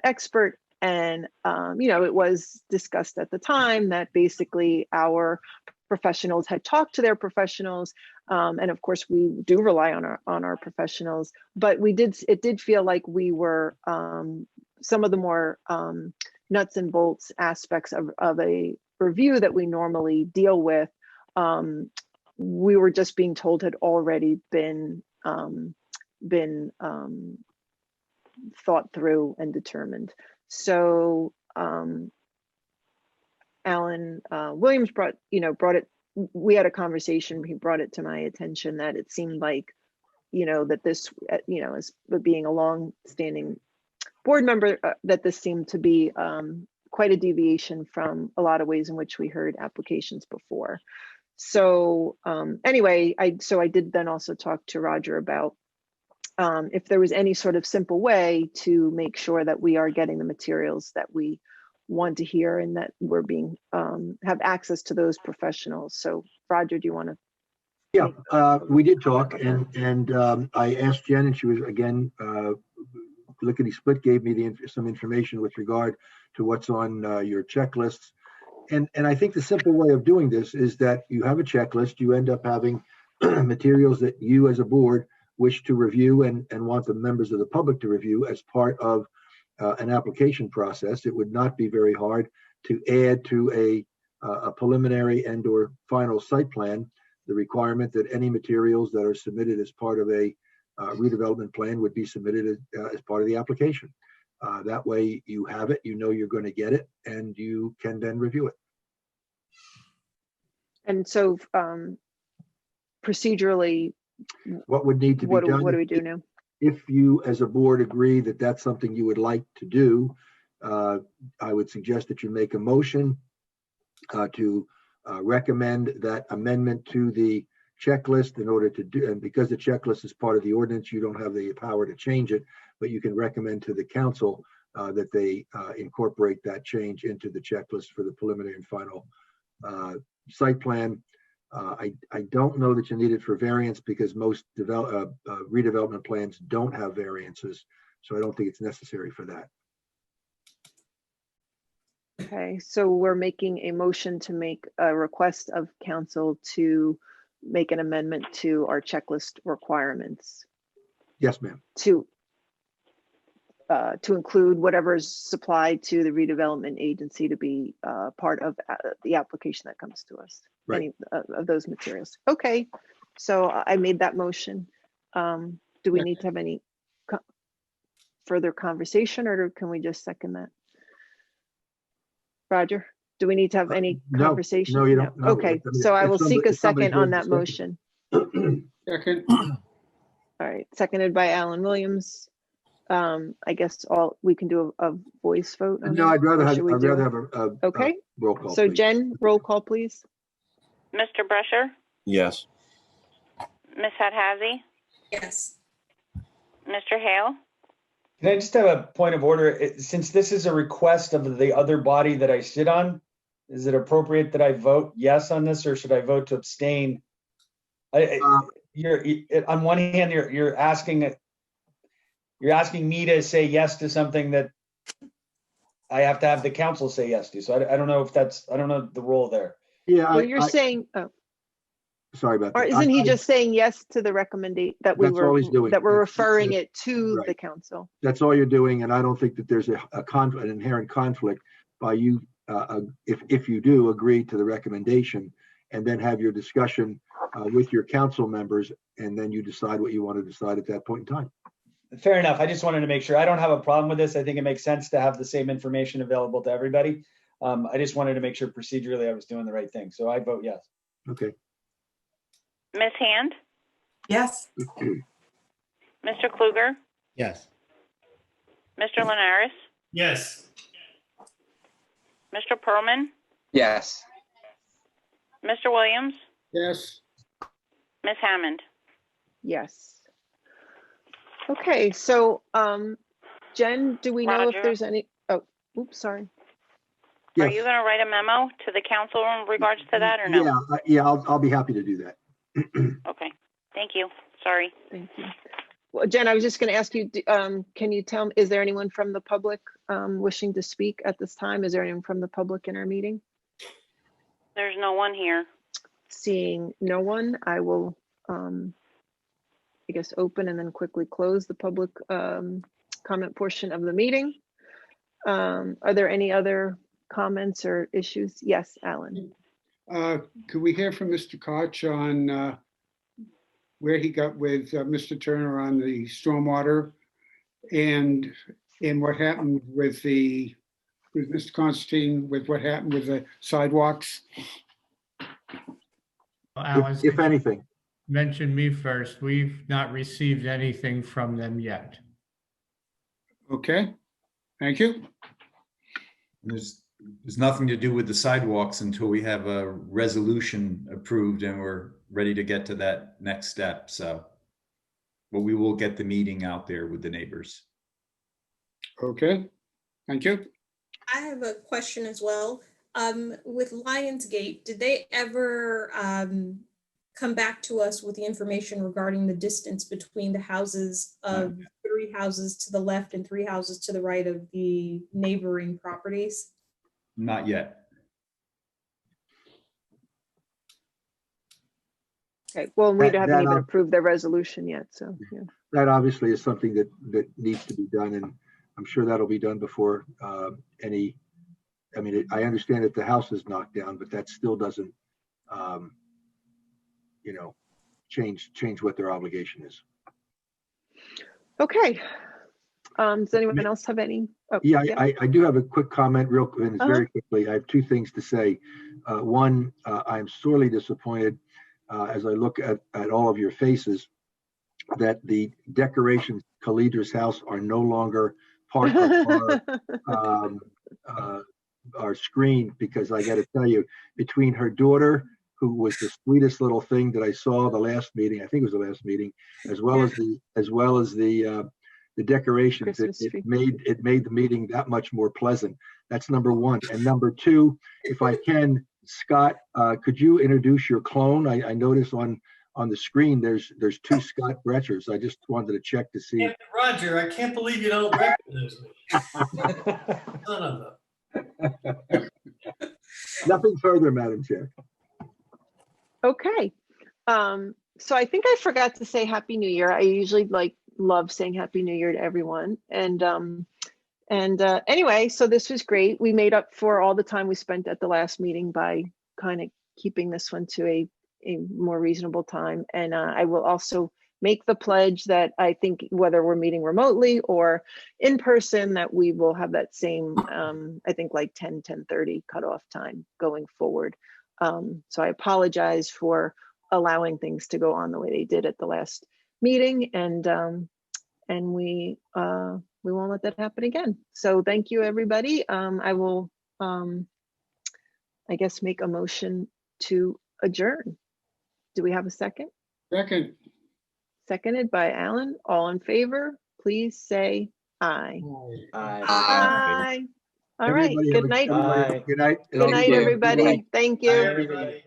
expert. And, it was discussed at the time that basically our professionals had talked to their professionals. And of course we do rely on our professionals, but it did feel like we were, some of the more nuts and bolts aspects of a review that we normally deal with, we were just being told had already been thought through and determined. So Alan Williams brought it. We had a conversation. He brought it to my attention that it seemed like, that this, as being a long-standing board member, that this seemed to be quite a deviation from a lot of ways in which we heard applications before. So anyway, I did then also talk to Roger about if there was any sort of simple way to make sure that we are getting the materials that we want to hear and that we're being have access to those professionals. So Roger, do you want to? Yeah, we did talk, and I asked Jen, and she was again lickety split, gave me some information with regard to what's on your checklists. And I think the simple way of doing this is that you have a checklist, you end up having materials that you as a board wish to review and want the members of the public to review as part of an application process. It would not be very hard to add to a preliminary and or final site plan the requirement that any materials that are submitted as part of a redevelopment plan would be submitted as part of the application. That way you have it, you're going to get it, and you can then review it. And so procedurally, what would need to be done? What do we do now? If you as a board agree that that's something you would like to do, I would suggest that you make a motion to recommend that amendment to the checklist in order to do, and because the checklist is part of the ordinance, you don't have the power to change it, but you can recommend to the council that they incorporate that change into the checklist for the preliminary and final site plan. I don't know that you need it for variance because most redevelopment plans don't have variances, so I don't think it's necessary for that. Okay, so we're making a motion to make a request of council to make an amendment to our checklist requirements. Yes, ma'am. To include whatever is supplied to the redevelopment agency to be part of the application that comes to us. Right. Any of those materials. Okay, so I made that motion. Do we need to have any further conversation, or can we just second that? Roger, do we need to have any conversation? No, you don't. No. Okay, so I will seek a second on that motion. Second. All right, seconded by Alan Williams. I guess we can do a voice vote. On No, that, I'd rather have a okay. Roll call. So please. Jen, roll call, please. Mr. Brescher, Yes. Ms. Hadhazy, Yes. Mr. Hale, Can I just have a point of order? Since this is a request of the other body that I sit on, is it appropriate that I vote yes on this, or should I vote to abstain? On one hand, you're asking me to say yes to something that I have to have the council say yes to. So I don't know if I don't know the role there. Yeah. Well, you're saying. Oh. Sorry about that. Or isn't he just saying yes to the recommendation that we That's all he's doing. that we're referring it to Right. the council? That's all you're doing, and I don't think that there's an inherent conflict by you if you do agree to the recommendation and then have your discussion with your council members, and then you decide what you want to decide at that point in time. Fair enough. I just wanted to make sure. I don't have a problem with this. I think it makes sense to have the same information available to everybody. I just wanted to make sure procedurally I was doing the right thing. So I vote yes. Okay. Ms. Hand, Yes. Mr. Kluger, Yes. Mr. Linares, Yes. Mr. Pearlman, Yes. Mr. Williams, Yes. Ms. Hammond. Yes. Okay, so Jen, do we know if Roger. there's any? Oh, oops, sorry. Are Yes. you going to write a memo to the council in regards to that or no? Yeah. I'll be happy to do that. Okay, thank you. Sorry. Thank you. Well, Jen, I was just going to ask you, can you tell me, is there anyone from the public wishing to speak at this time? Is there anyone from the public in our meeting? There's no one here. Seeing no one, I will, I guess, open and then quickly close the public comment portion of the meeting. Are there any other comments or issues? Yes, Alan. Could we hear from Mr. Koch on where he got with Mr. Turner on the stormwater and what happened with Mr. Constantine, with what happened with the sidewalks? Alan, If anything. mention me first. We've not received anything from them yet. Okay, thank you. There's nothing to do with the sidewalks until we have a resolution approved and we're ready to get to that next step. So, but we will get the meeting out there with the neighbors. Okay, thank you. I have a question as well. With Lionsgate, did they ever come back to us with the information regarding the distance between the houses of 3 houses to the left and 3 houses to the right of the neighboring properties? Not yet. Okay, well, we That- haven't that, even um, approved the resolution yet, so, yeah. That obviously is something that needs to be done, and I'm sure that'll be done before I mean, I understand that the house is knocked down, but that still doesn't, change what their obligation is. Okay. Does anyone else have any? Oh, Yeah, I do have a quick comment, and it's very quickly. I have 2 things to say. One, I'm sorely disappointed as I look at all of your faces that the decorations Khalidra's house are no longer part of our screen, because I got to tell you, between her daughter, who was the sweetest little thing that I saw the last meeting, I think it was the last meeting, as well as the decorations, it made the meeting that much more pleasant. That's number 1. And number 2, if I can, Scott, could you introduce your clone? I noticed on the screen there's 2 Scott Bretchers. I just wanted to check to see. Roger, I can't believe you don't recognize me. Son of a. Nothing further, Madam Chair. Okay. So I think I forgot to say Happy New Year. I usually love saying Happy New Year to everyone. And anyway, so this was great. We made up for all the time we spent at the last meeting by kind of keeping this one to a more reasonable time. And I will also make the pledge that I think whether we're meeting remotely or in person, that we will have that same, I think 10:30 cutoff time going forward. So I apologize for allowing things to go on the way they did at the last meeting, and we won't let that happen again. So thank you, everybody. I will, I guess, make a motion to adjourn. Do we have a second? Second. Seconded by Alan. All in favor, please say aye. Aye. All right. Everybody Good night. Good night. Good night, everybody. Thank you. Bye, everybody.